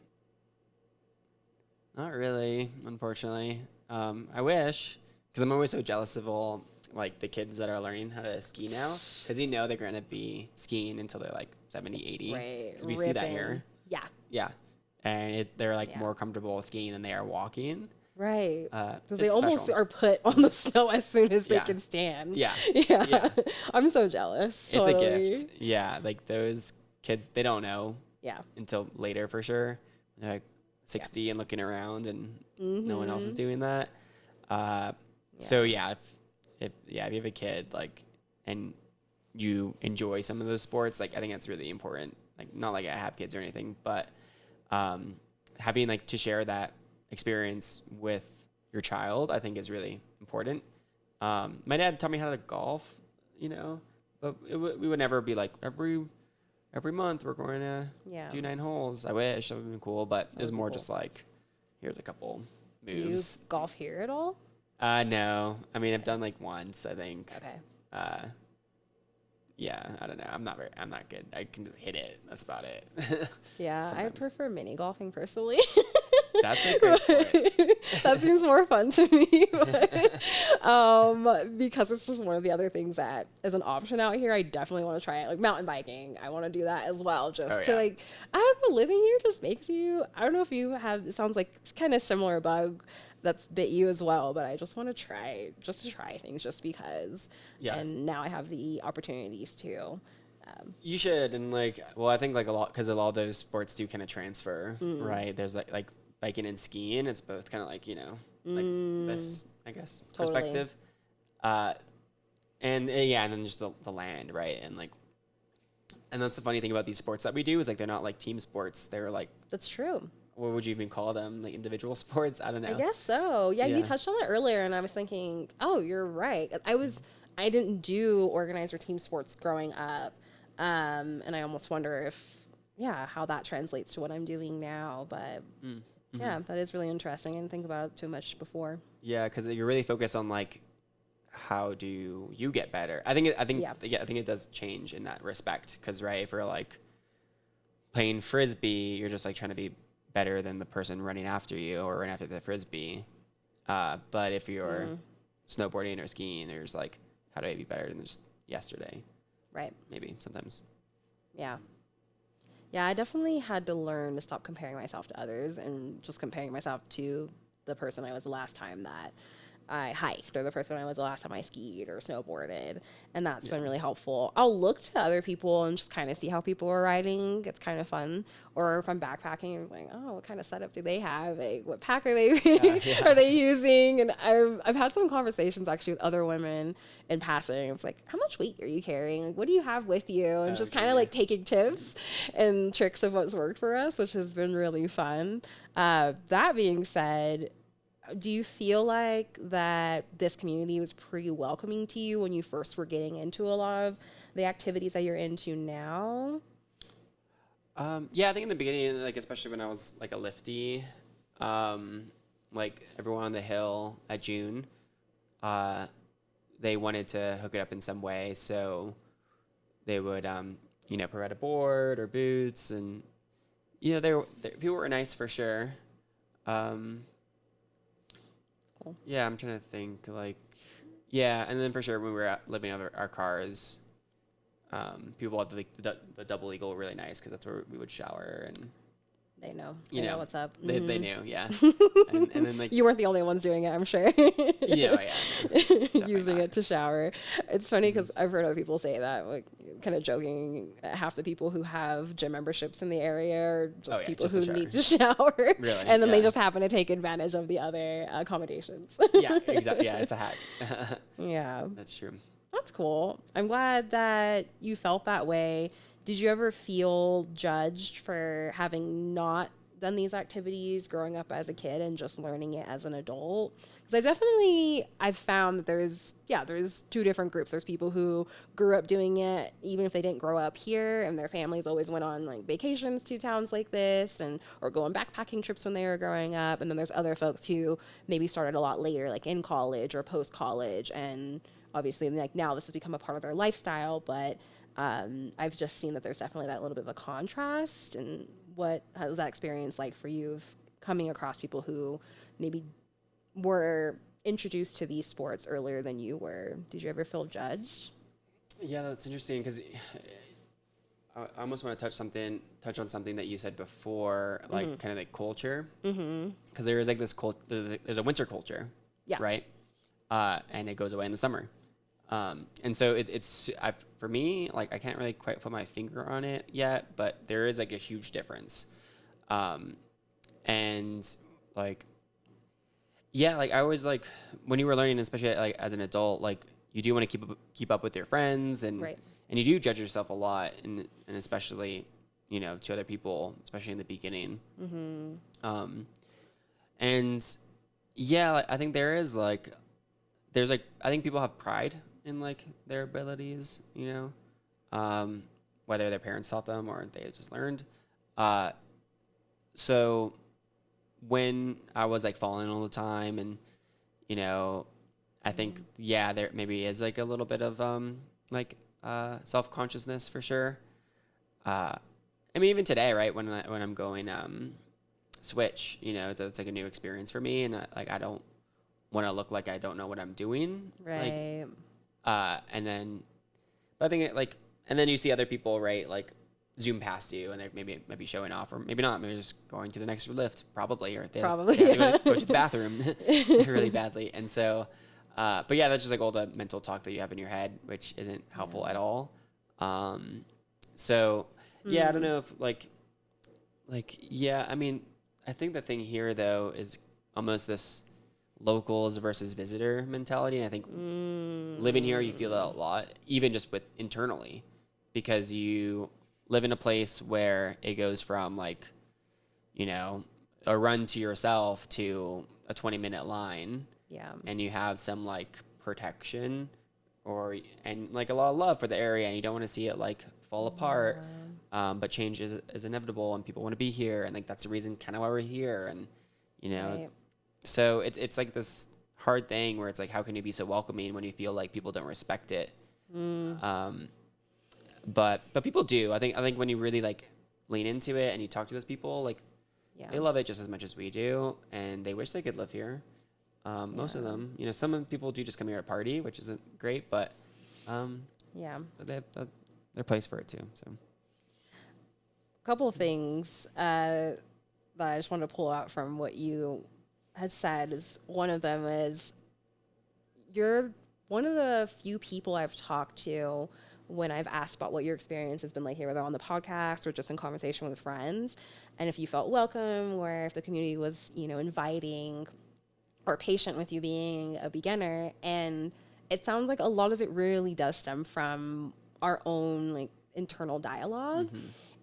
not really, unfortunately. I wish, because I'm always so jealous of all like the kids that are learning how to ski now, because they're going to be skiing until they're like 70, 80. Right. Because we see that here. Yeah. Yeah. And they're like more comfortable skiing than they are walking. Right. Because they It's almost special. are put on the snow as soon as they Yeah. can stand. Yeah. Yeah. Yeah. I'm so jealous. It's Totally. a gift. Yeah. Like those kids, they don't know Yeah. until later for sure. They're like 60 and looking around, and no one else is doing that. So yeah, if you have a kid, like, and you enjoy some of those sports, like I think that's really important. Like, not like I have kids or anything, but having like to share that experience with your child, I think is really important. My dad taught me how to golf, but we would never be like every month we're going to do 9 holes. I wish that would have been cool, but it was more cool. just like, here's a couple Do you moves. golf here at all? No, I mean I've done like once, I think. Okay. Yeah, I don't know. I'm not good. I can just hit it. That's about it. Yeah, I Sometimes. prefer mini golfing personally. That's a great sport. That seems more fun to me, but, because it's just one of the other things that is an option out here. I definitely want to try it. Like mountain biking, I want to do that as well. Just to like, I don't know, living here just makes you. I don't know if you have. It sounds like it's kind of similar bug that's bit you as well, but I just want to try things just because. Yeah. And now I have the opportunities to. You should, and like, well, I think like a lot, because a lot of those sports do kind of transfer, right? There's like biking and skiing. It's both kind of like, like this, I guess, Totally. perspective. And then just the land, right? And like, and that's the funny thing about these sports that we do is like they're not like team sports. They're like, That's true. what would you even call them? Like individual sports? I don't know. I guess so. Yeah, Yeah. you touched on it earlier, and I was thinking, oh, you're right. I didn't do organized or team sports growing up, and I almost wonder if, how that translates to what I'm doing now. But yeah, that is really interesting. I didn't think about it too much before. Yeah, because you're really focused on like, how do you get better? I think it does change in that respect. Because right, if you're like playing frisbee, you're just like trying to be better than the person running after you or running after the frisbee. But if you're snowboarding or skiing, there's like, how do I be better than just yesterday? Right. Maybe sometimes. Yeah. Yeah, I definitely had to learn to stop comparing myself to others and just comparing myself to the person I was the last time that I hiked, or the person I was the last time I skied or snowboarded. And that's been really helpful. I'll look to other people and just kind of see how people are riding. It's kind of fun. Or if I'm backpacking, I'm like, oh, what kind of setup do they have? Like, what pack are they are they using? And I've had some conversations actually with other women in passing. It's like, how much weight are you carrying? Like, what do you have with you? And just kind of like taking tips and tricks of what's worked for us, which has been really fun. That being said, do you feel like that this community was pretty welcoming to you when you first were getting into a lot of the activities that you're into now? Yeah, I think in the beginning, like especially when I was like a lifty, like everyone on the hill at June, they wanted to hook it up in some way, so they would provide a board or boots, and people were nice for sure. Cool. Yeah, I'm trying to think and then for sure when we were living out of our cars, people had the double eagle really nice because that's where we would shower, and They know. They know what's up. they knew, yeah. and then like you weren't the only ones doing it, I'm sure. Using it to shower. It's funny because I've heard other people say that, like kind of joking. Half the people who have gym memberships in the area are just people who need to shower, really? And then they just happen to take advantage of the other accommodations. Yeah, exactly. Yeah, it's a hack. Yeah, that's true. That's cool. I'm glad that you felt that way. Did you ever feel judged for having not done these activities growing up as a kid and just learning it as an adult? Because I've found that there's two different groups. There's people who grew up doing it even if they didn't grow up here, and their families always went on like vacations to towns like this or go on backpacking trips when they were growing up. And then there's other folks who maybe started a lot later, like in college or post college, and obviously like now this has become a part of their lifestyle. But I've just seen that there's definitely that little bit of a contrast. And what was that experience like for you of coming across people who maybe were introduced to these sports earlier than you were? Did you ever feel judged? Yeah, that's interesting because I almost want to touch on something that you said before, like kind of like culture. Because there is like this there's a winter culture, right? And it goes away in the summer. And so for me, like I can't really quite put my finger on it yet, but there is like a huge difference. And like, yeah, like I always like when you were learning, especially like as an adult, like you do want to keep up with your friends and you do judge yourself a lot, and especially, to other people, especially in the beginning. And yeah, like, I think there's like, I think people have pride in like their abilities, whether their parents taught them or they just learned. So when I was like falling all the time, and I think there maybe is like a little bit of self-consciousness for sure. I mean, even today, right, when I'm going switch, it's like a new experience for me, and I don't want to look like I don't know what I'm doing, right? And then, but I think and then you see other people, right, like zoom past you, and they're maybe showing off, or maybe not, maybe just going to the next lift, probably, or they go to the bathroom really badly, and so, but yeah, that's just like all the mental talk that you have in your head, which isn't helpful at all. So yeah, I don't know if I mean, I think the thing here though is almost this locals versus visitor mentality. And I think living here, you feel that a lot, even just with internally, because you live in a place where it goes from like, a run to yourself to a 20-minute line. Yeah. And you have some like protection and like a lot of love for the area, and you don't want to see it like fall apart. But change is inevitable, and people want to be here. And like, that's the reason kind of why we're here. And, Right. So it's like this hard thing where it's like, how can you be so welcoming when you feel like people don't respect it? But people do. I think when you really like lean into it and you talk to those people, like They love it just as much as we do, and they wish they could live here. Most of them, you know, some people do just come here to party, which isn't great, but they have their place for it too. So, a couple of things that I just wanted to pull out from what you had said is one of them is you're one of the few people I've talked to when I've asked about what your experience has been like here, whether on the podcast or just in conversation with friends, and if you felt welcome, or if the community was, you know, inviting or patient with you being a beginner. And it sounds like a lot of it really does stem from our own like internal dialogue.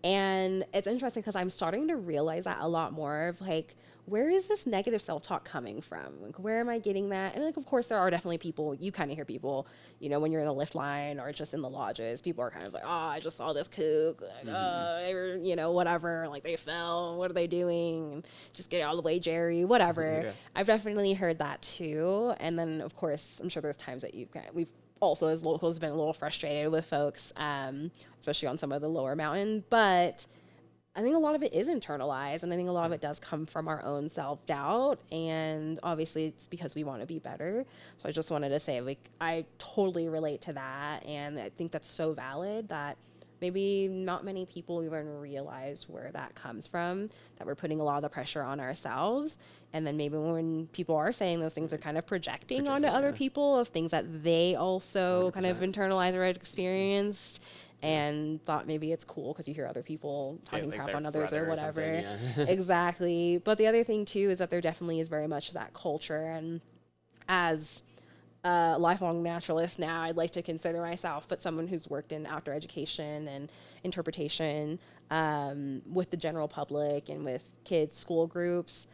And it's interesting because I'm starting to realize that a lot more of like, where is this negative self-talk coming from? Like, where am I getting that? And like, of course, there are definitely people, you kind of hear people, you know, when you're in a lift line or just in the lodges, people are kind of like, oh, I just saw this kook, like, they were, you know, whatever, like they fell, what are they doing? And just get out of the way, Jerry, whatever. I've definitely heard that too. And then, of course, I'm sure there's times that we've also as locals been a little frustrated with folks, especially on some of the lower mountain, but I think a lot of it is internalized, and I think a lot of it does come from our own self-doubt, and obviously it's because we want to be better. So I just wanted to say, like, I totally relate to that, and I think that's so valid that maybe not many people even realize where that comes from, that we're putting a lot of the pressure on ourselves, and then maybe when people are saying those things, they're kind of projecting onto other people of things that they also 100%. Kind of internalized or experienced. And thought maybe it's cool because you hear other people talking crap on others or whatever. Exactly. But the other thing too is that there definitely is very much that culture. And as a lifelong naturalist now, I'd like to consider myself, but someone who's worked in outdoor education and interpretation with the general public and with kids' school groups,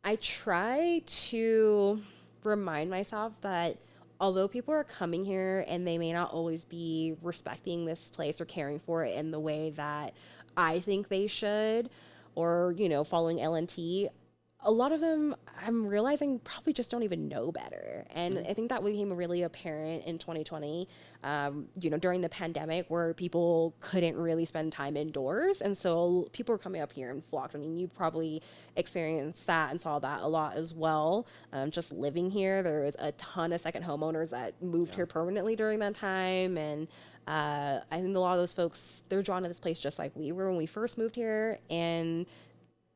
I try to remind myself that although people are coming here and they may not always be respecting this place or caring for it in the way that I think they should, or, you know, following LNT, a lot of them, I'm realizing, probably just don't even know better. And I think that became really apparent in 2020, you know, during the pandemic where people couldn't really spend time indoors. And so people were coming up here in flocks. I mean, you probably experienced that and saw that a lot as well. Just living here, there was a ton of second homeowners that moved here permanently during that time. And I think a lot of those folks, they're drawn to this place just like we were when we first moved here. And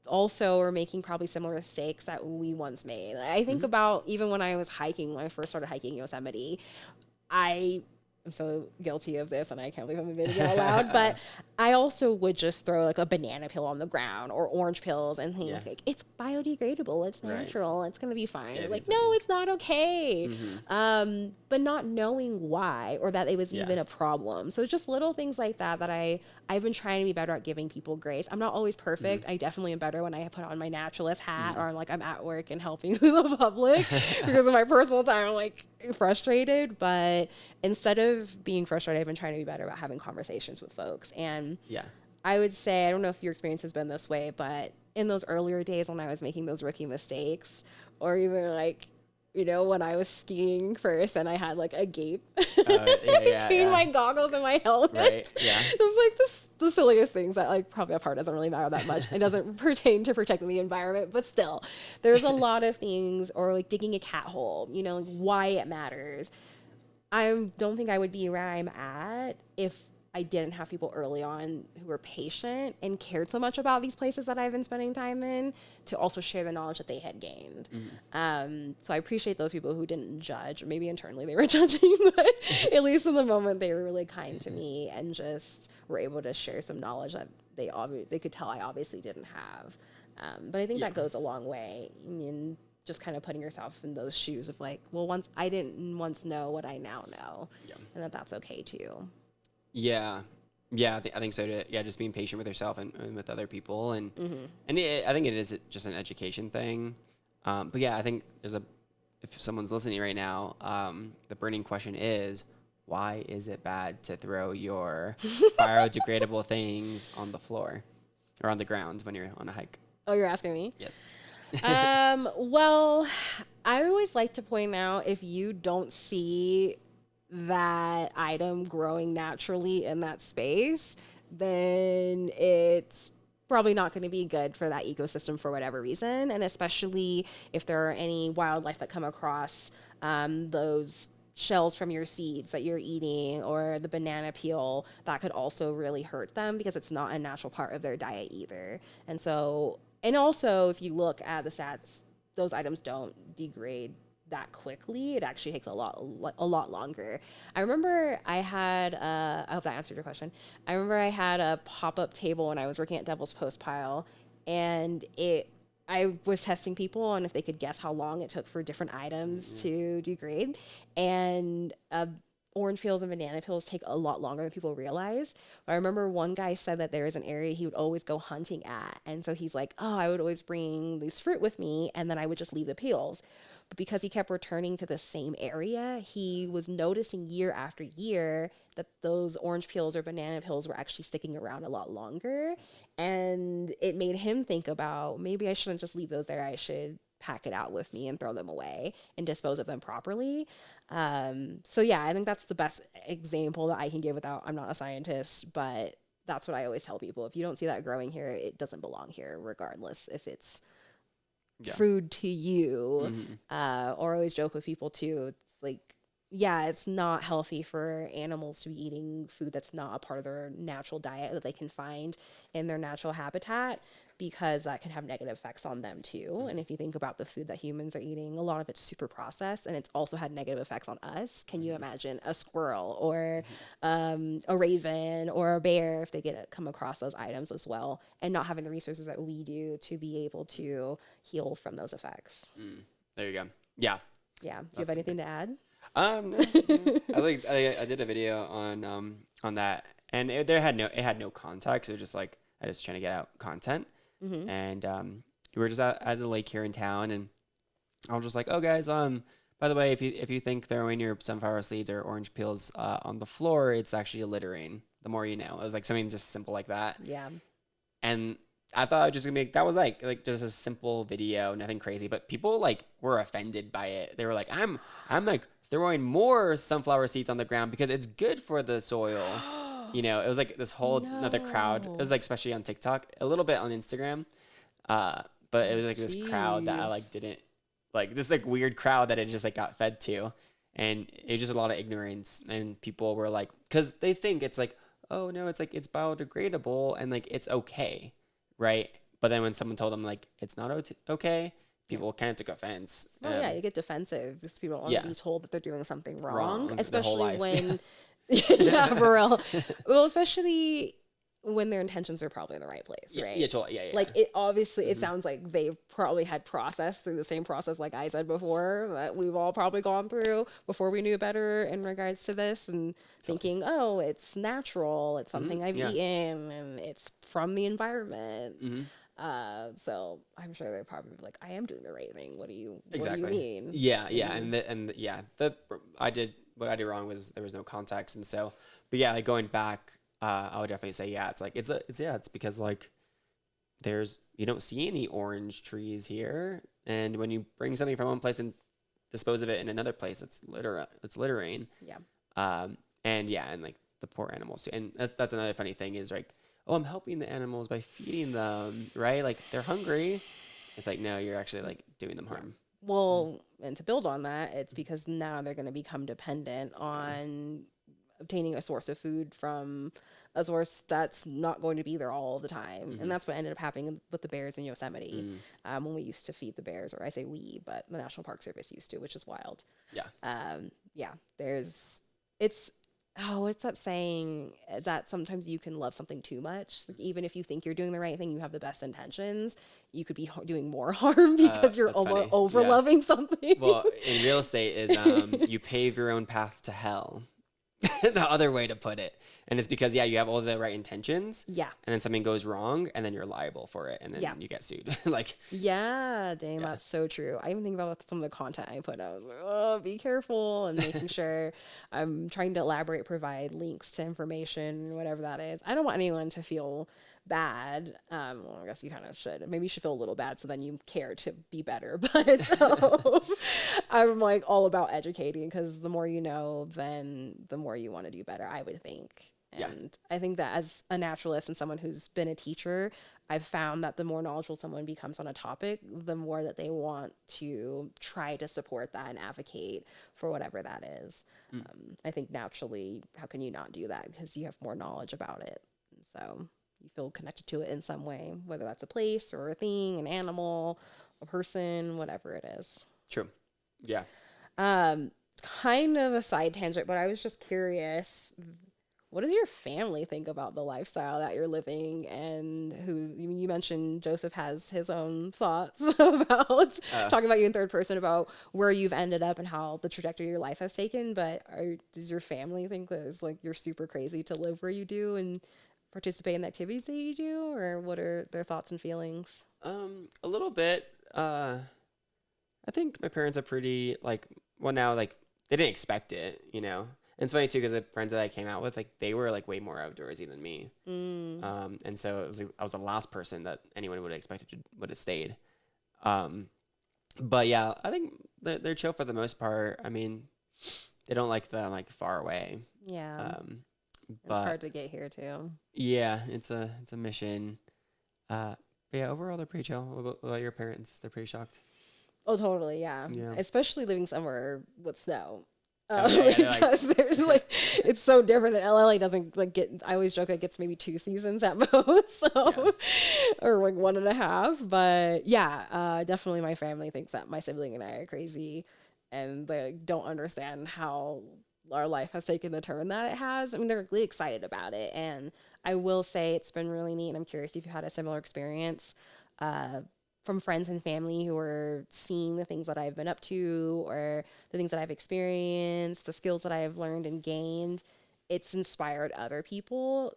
also are making probably similar mistakes that we once made. I think about even when I was hiking, when I first started hiking Yosemite, I'm so guilty of this, and I can't believe I'm admitting it out loud, but I also would just throw like a banana peel on the ground or orange pills and think like, it's biodegradable, it's natural, it's going to be fine. Like, no, it's not okay. But not knowing why or that it was even a problem. So just little things like that I've been trying to be better at giving people grace. I'm not always perfect. I definitely am better when I put on my naturalist hat or like I'm at work and helping the public because of my personal time. I'm like frustrated, but instead of being frustrated, I've been trying to be better about having conversations with folks. And I would say, I don't know if your experience has been this way, but in those earlier days when I was making those rookie mistakes, or even like, you know, when I was skiing first and I had like a gape between my goggles and my helmet. It was like the silliest things that like probably that part doesn't really matter that much. It doesn't pertain to protecting the environment, but still there's a lot of things, or like digging a cat hole, you know, like why it matters. I don't think I would be where I'm at if I didn't have people early on who were patient and cared so much about these places that I've been spending time in to also share the knowledge that they had gained. So I appreciate those people who didn't judge, or maybe internally they were judging, but at least in the moment they were really kind to me and just were able to share some knowledge that they could tell I obviously didn't have. But I think that goes a long way. I mean, just kind of putting yourself in those shoes of like, well, once I didn't once know what I now know, and that's okay too. I think so too. Just being patient with yourself and with other people, and I think it is just an education thing. But I think if someone's listening right now, the burning question is, why is it bad to throw your biodegradable things on the floor or on the ground when you're on a hike? Oh, you're asking me? Yes. Well, I always like to point out, if you don't see that item growing naturally in that space, then it's probably not going to be good for that ecosystem for whatever reason. And especially if there are any wildlife that come across those shells from your seeds that you're eating or the banana peel, that could also really hurt them because it's not a natural part of their diet either. And so, and also if you look at the stats, those items don't degrade that quickly. It actually takes a lot longer. I remember I had I hope that answered your question. I remember I had a pop-up table when I was working at Devil's Post Pile, and I was testing people on if they could guess how long it took for different items to degrade. And orange peels and banana peels take a lot longer than people realize. But I remember one guy said that there is an area he would always go hunting at. And so he's like, oh, I would always bring this fruit with me, and then I would just leave the peels. But because he kept returning to the same area, he was noticing year after year that those orange peels or banana peels were actually sticking around a lot longer. And it made him think about, maybe I shouldn't just leave those there. I should pack it out with me and throw them away and dispose of them properly. So yeah, I think that's the best example that I can give without, I'm not a scientist, but that's what I always tell people. If you don't see that growing here, it doesn't belong here, regardless if it's food to you. Or I always joke with people too. It's like, yeah, it's not healthy for animals to be eating food that's not a part of their natural diet that they can find in their natural habitat, because that can have negative effects on them too. And if you think about the food that humans are eating, a lot of it's super processed, and it's also had negative effects on us. Can you imagine a squirrel or a raven or a bear, if they come across those items as well, and not having the resources that we do to be able to heal from those effects? There you go. Yeah. Do you have anything to add? No, no. I did a video on that, and it had no context. It was just like I was trying to get out content, and we were just at the lake here in town, and I was just like, oh guys, by the way, if you think throwing your sunflower seeds or orange peels on the floor, it's actually littering. The more you know. It was like something just simple like that. Yeah. And I thought I was just gonna make that was like just a simple video, nothing crazy, but people like were offended by it. They were like, I'm like throwing more sunflower seeds on the ground because it's good for the soil. You know, it was like this whole another crowd. It was like especially on TikTok, a little bit on Instagram, but it was like this crowd that I like didn't like this like weird crowd that it just like got fed to, and it's just a lot of ignorance. And people were like, because they think it's like, oh no, it's like it's biodegradable and like it's okay, right? But then when someone told them like it's not okay, people kind of took offense. Oh yeah, you get defensive because people don't want to be told that they're doing something wrong, especially when yeah, for real. Well, especially when their intentions are probably in the right place, right? Yeah, totally. Yeah. Like it obviously, it sounds like they've probably had process through the same process, like I said before, that we've all probably gone through before we knew better in regards to this, and thinking, oh, it's natural, it's something I've eaten, and it's from the environment. So I'm sure they're probably like, I am doing the right thing. What do you mean? Yeah. What I did wrong was there was no context, and so, but yeah, like going back, I would definitely say, yeah, it's like it's because like you don't see any orange trees here, and when you bring something from one place and dispose of it in another place, it's littering. Yeah. And like the poor animals too. And that's another funny thing is like, oh, I'm helping the animals by feeding them, right? Like they're hungry. It's like, no, you're actually like doing them harm. Well, and to build on that, it's because now they're going to become dependent on obtaining a source of food from a source that's not going to be there all the time. And that's what ended up happening with the bears in Yosemite when we used to feed the bears, or I say we, but the National Park Service used to, which is wild. It's that saying that sometimes you can love something too much. Like even if you think you're doing the right thing, you have the best intentions, you could be doing more harm because you're over loving something. Well, in real estate is you pave your own path to hell. The other way to put it. And it's because, you have all the right intentions. Yeah. And then something goes wrong and then you're liable for it. And then you get sued. Like, that's so true. I even think about some of the content I put out. Like, oh, be careful, and making sure I'm trying to provide links to information, whatever that is. I don't want anyone to feel bad. Well, I guess you kind of should. Maybe you should feel a little bad so then you care to be better. But I'm like all about educating, because the more you know, then the more you want to do better, I would think. And I think that as a naturalist and someone who's been a teacher, I've found that the more knowledgeable someone becomes on a topic, the more that they want to try to support that and advocate for whatever that is. Mm. I think naturally, how can you not do that? Because you have more knowledge about it. And so you feel connected to it in some way, whether that's a place or a thing, an animal, a person, whatever it is. True. Yeah. Kind of a side tangent, but I was just curious. What does your family think about the lifestyle that you're living? And you mentioned Joseph has his own thoughts about talking about you in third person about where you've ended up and how the trajectory of your life has taken. But does your family think that it's like you're super crazy to live where you do and participate in the activities that you do? Or what are their thoughts and feelings? A little bit. I think my parents are pretty now they didn't expect it, you know. And it's funny too because the friends that I came out with, like they were like way more outdoorsy than me, and so it was I was the last person that anyone would have expected would have stayed. But yeah, I think they're chill for the most part. I mean, they don't like the far away. Yeah, it's but hard to get here too. yeah, it's a mission. But yeah, overall they're pretty chill. What about your parents? They're pretty shocked. Oh, totally, yeah. Yeah. Especially living somewhere with snow. Yeah, Because there's it's so different that LA doesn't get. I always joke it gets maybe 2 seasons at most, so or like 1.5. But yeah, definitely my family thinks that my sibling and I are crazy, and they don't understand how our life has taken the turn that it has. I mean, they're really excited about it, and I will say it's been really neat. And I'm curious if you had a similar experience. From friends and family who are seeing the things that I've been up to or the things that I've experienced, the skills that I have learned and gained, it's inspired other people,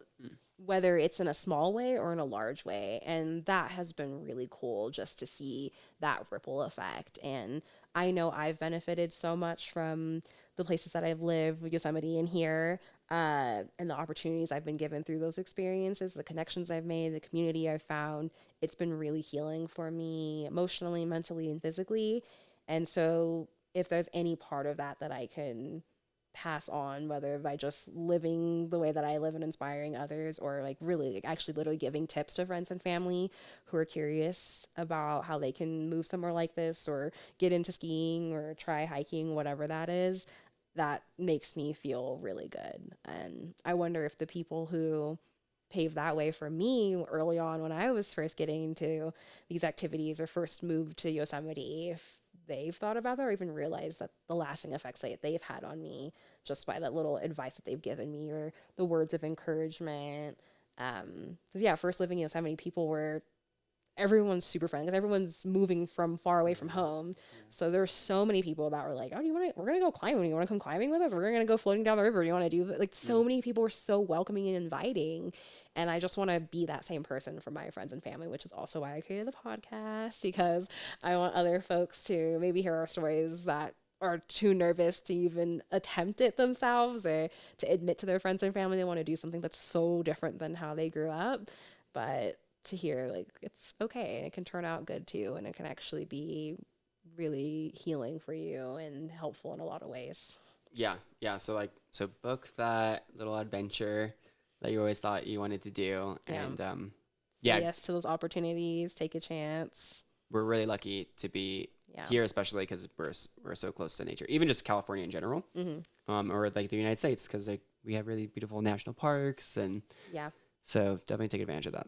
whether it's in a small way or in a large way. And that has been really cool just to see that ripple effect. And I know I've benefited so much from the places that I've lived, Yosemite and here, and the opportunities I've been given through those experiences, the connections I've made, the community I've found. It's been really healing for me emotionally, mentally, and physically. And so if there's any part of that that I can pass on, whether by just living the way that I live and inspiring others, or really actually literally giving tips to friends and family who are curious about how they can move somewhere like this or get into skiing or try hiking, whatever that is, that makes me feel really good. And I wonder if the people who paved that way for me early on when I was first getting into these activities or first moved to Yosemite, if they've thought about that or even realized that the lasting effects that they've had on me just by that little advice that they've given me or the words of encouragement. Because yeah, first living in Yosemite, everyone's super friendly because everyone's moving from far away from home. So there's so many people that were like, oh, we're going to go climbing. You want to come climbing with us? We're going to go floating down the river. You want to do so many people were so welcoming and inviting. And I just want to be that same person for my friends and family, which is also why I created the podcast, because I want other folks to maybe hear our stories that are too nervous to even attempt it themselves or to admit to their friends and family they want to do something that's so different than how they grew up. But to hear it's okay and it can turn out good too, and it can actually be really healing for you and helpful in a lot of ways. Yeah. So book that little adventure that you always thought you wanted to do, and Say yes to those opportunities. Take a chance. We're really lucky to be here, especially because we're so close to nature. Even just California in general, or the United States, because we have really beautiful national parks, and so definitely take advantage of that.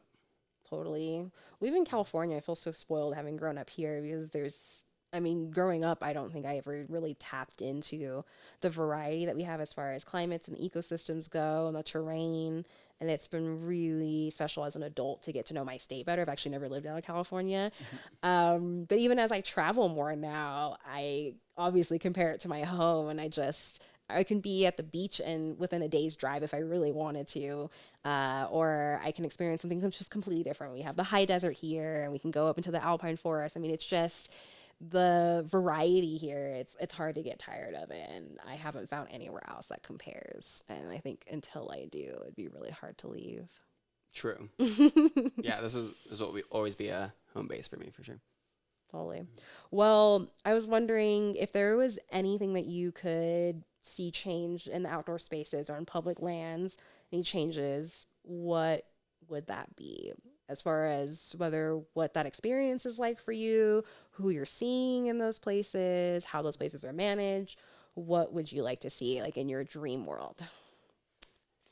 Totally. Well, even California, I feel so spoiled having grown up here because growing up, I don't think I ever really tapped into the variety that we have as far as climates and ecosystems go and the terrain. And it's been really special as an adult to get to know my state better. I've actually never lived out of California. But even as I travel more now, I obviously compare it to my home, and I can be at the beach and within a day's drive if I really wanted to, or I can experience something that's just completely different. We have the high desert here, and we can go up into the alpine forest. It's just the variety here. It's hard to get tired of it, and I haven't found anywhere else that compares. And I think until I do, it'd be really hard to leave. True. Yeah, this is what will always be a home base for me for sure. Totally. Well, I was wondering if there was anything that you could see change in the outdoor spaces or in public lands, any changes, what would that be? as far as whether what that experience is like for you, who you're seeing in those places, how those places are managed. What would you like to see like in your dream world?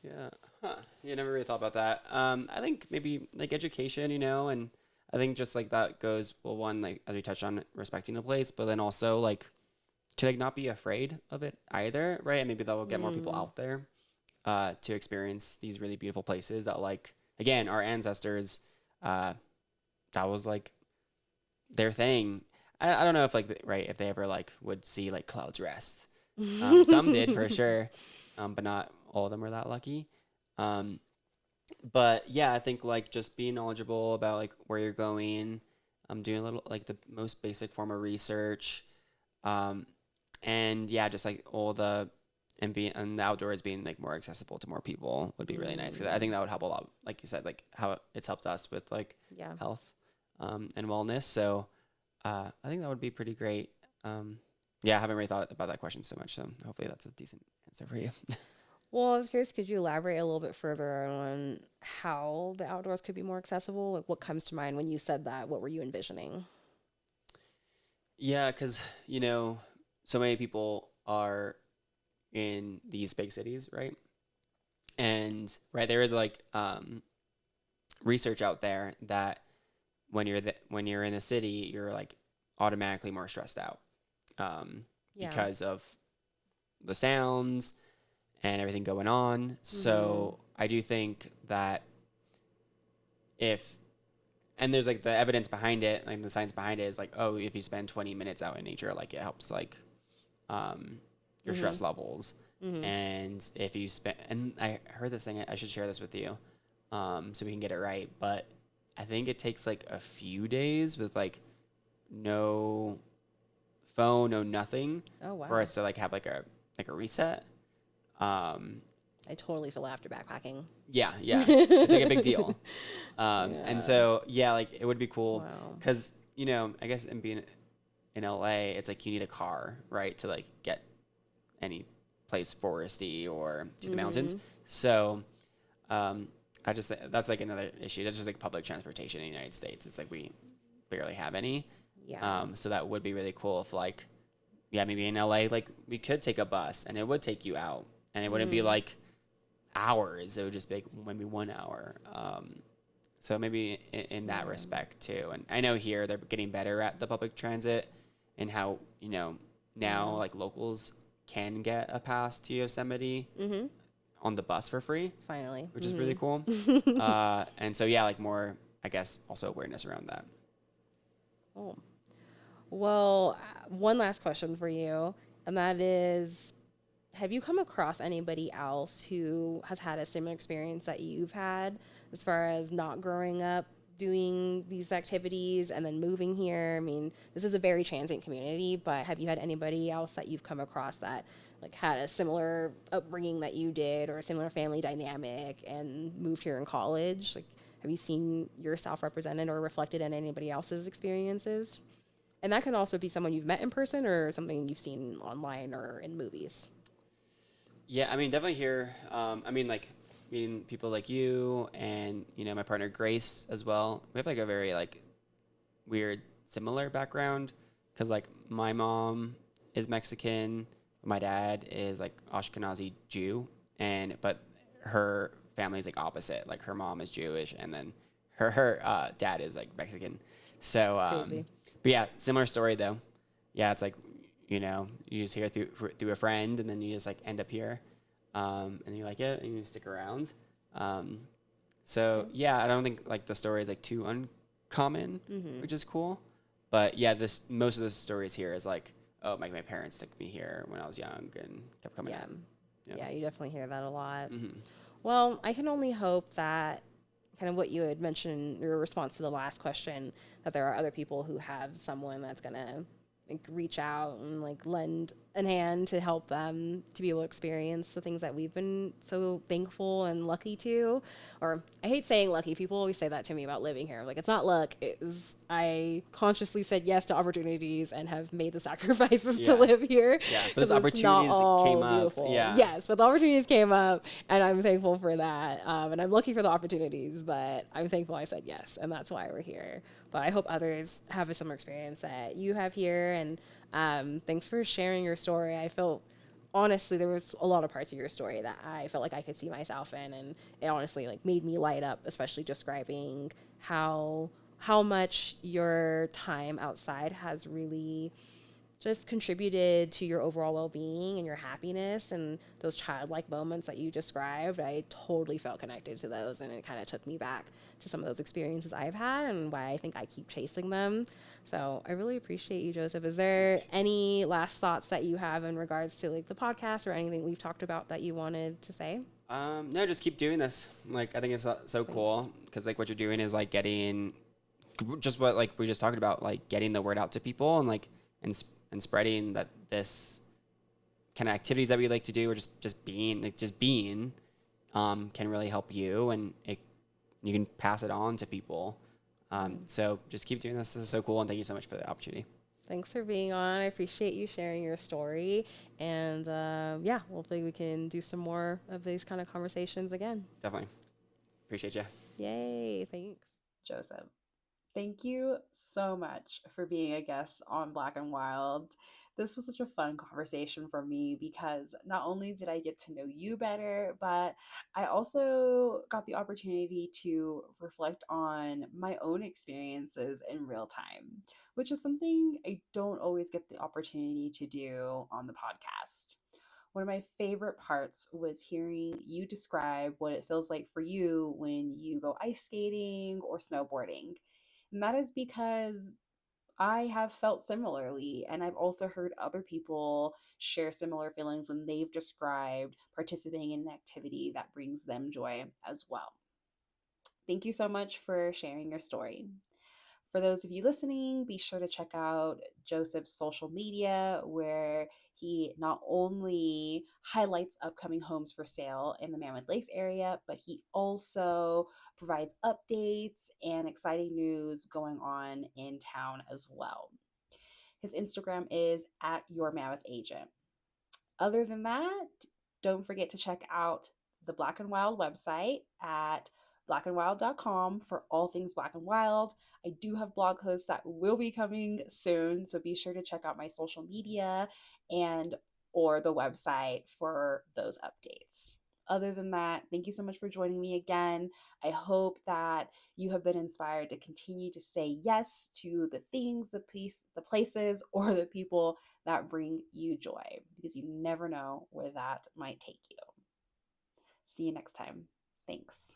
Yeah. Huh. Yeah, never really thought about that. I think maybe like education, and I think just like that goes, well, one, like as we touched on respecting the place, but then also like to like not be afraid of it either, right? And maybe that will get more people Mm, out there to experience these really beautiful places that like again, our ancestors uh that was like their thing. I don't know if like right if they ever like would see like clouds rest. Some did for sure, but not all of them were that lucky. Um, but yeah, I think like just being knowledgeable about like where you're going, doing a little like the most basic form of research, um, and yeah, just like all the and the outdoors being like more accessible to more people would be really nice because I think mm, that would help a lot. Like you said, like how it's helped us with like yeah. health, and wellness. So I think that would be pretty great. Yeah, I haven't really thought about that question so much, so hopefully that's a decent answer for you. Well, I was curious, could you elaborate a little bit further on how the outdoors could be more accessible? Like, what comes to mind when you said that? What were you envisioning? Yeah, because so many people are in these big cities, right? And right there is like research out there that when you're in the city, you're like automatically more stressed out Yeah. because of the sounds and everything going on. Mm-hmm. So I do think that if and there's like the evidence behind it, like the science behind it is like, oh, if you spend 20 minutes out in nature, like it helps like um, your Mm-hmm. stress levels. Mm-hmm. And if you spend, and I heard this thing, I should share this with you, so we can get it right. But I think it takes like a few days with like no phone, no nothing, Oh, for wow. us to like have like a reset. Um, I totally feel after backpacking. yeah, yeah, it's like a big deal. And Yeah. so yeah, like it would be cool Wow. because I guess in being in LA, it's like you need a car, right, to like get any place foresty or to the mountains. Mm-hmm. So um, I just that's like another issue. That's just like public transportation in the United States. It's like we barely have any. Yeah. So that would be really cool if like yeah maybe in LA like we could take a bus and it would take you out and it wouldn't be Mm-hmm. like hours. It would just be like maybe 1 hour. So maybe in that Yeah. respect too. And I know here they're getting better at the public transit and how, now Yeah. like locals can get a pass to Yosemite Mm-hmm. on the bus for free, Finally. which is really cool. Mm-hmm. And so, yeah, like more, I guess, also awareness around that. Cool. Well, one last question for you, and that is, have you come across anybody else who has had a similar experience that you've had as far as not growing up doing these activities and then moving here? I mean, this is a very transient community, but have you had anybody else that you've come across that like had a similar upbringing that you did or a similar family dynamic and moved here in college? Like, have you seen yourself represented or reflected in anybody else's experiences? And that can also be someone you've met in person or something you've seen online or in movies. Yeah, I mean, definitely here. I mean, like meeting people like you and, my partner Grace as well. We have like a very like weird, similar background because like my mom is Mexican, my dad is like Ashkenazi Jew, but her family is like opposite. Like her mom is Jewish, and then her dad is like Mexican. So, Crazy. but yeah, similar story though. Yeah, it's like you just hear through a friend, and then you just like end up here, and you like it, and you stick around. Um, so Okay. yeah, I don't think like the story is like too uncommon, Mm-hmm. which is cool. But yeah, this most of the stories here is like, oh, my parents took me here when I was young and kept coming Yeah. in. Yeah. Yeah, you definitely hear that a lot. Hmm. Well, I can only hope that kind of what you had mentioned in your response to the last question, that there are other people who have someone that's going to like reach out and like lend in hand to help them to be able to experience the things that we've been so thankful and lucky to. Or I hate saying lucky. People always say that to me about living here. Like, it's not luck. I consciously said yes to opportunities and have made the sacrifices to live here. Yeah, those 'Cause it's not opportunities all came up. beautiful. Yeah. Yes, but the opportunities came up, and I'm thankful for that. And I'm looking for the opportunities, but I'm thankful I said yes, and that's why we're here. But I hope others have a similar experience that you have here. And thanks for sharing your story. I felt, honestly, there was a lot of parts of your story that I felt like I could see myself in, and it honestly like made me light up, especially describing how much your time outside has really just contributed to your overall well-being and your happiness, and those childlike moments that you described. I totally felt connected to those, and it kind of took me back to some of those experiences I've had and why I think I keep chasing them. So I really appreciate you, Joseph. Is there any last thoughts that you have in regards to like the podcast or anything we've talked about that you wanted to say? No, just keep doing this. Like, I think it's so cool because like what you're doing is like getting just what like we just talked about, like getting the word out to people and like and spreading that this kind of activities that we like to do or just being can really help you, and you can pass it on to people. So just keep doing this. This is so cool, and thank you so much for the opportunity. Thanks for being on. I appreciate you sharing your story. And yeah, hopefully we can do some more of these kind of conversations again. Definitely. Appreciate you. Yay. Thanks. Joseph, thank you so much for being a guest on Black and Wild. This was such a fun conversation for me because not only did I get to know you better, but I also got the opportunity to reflect on my own experiences in real time, which is something I don't always get the opportunity to do on the podcast. One of my favorite parts was hearing you describe what it feels like for you when you go ice skating or snowboarding. And that is because I have felt similarly. And I've also heard other people share similar feelings when they've described participating in an activity that brings them joy as well. Thank you so much for sharing your story. For those of you listening, be sure to check out Joseph's social media, where he not only highlights upcoming homes for sale in the Mammoth Lakes area, but he also provides updates and exciting news going on in town as well. His Instagram is at Your Mammoth Agent. Other than that, don't forget to check out the Black and Wild website at blackandwild.com for all things Black and Wild. I do have blog posts that will be coming soon, so be sure to check out my social media and or the website for those updates. Other than that, thank you so much for joining me again. I hope that you have been inspired to continue to say yes to the things, the places, or the people that bring you joy, because you never know where that might take you. See you next time. Thanks.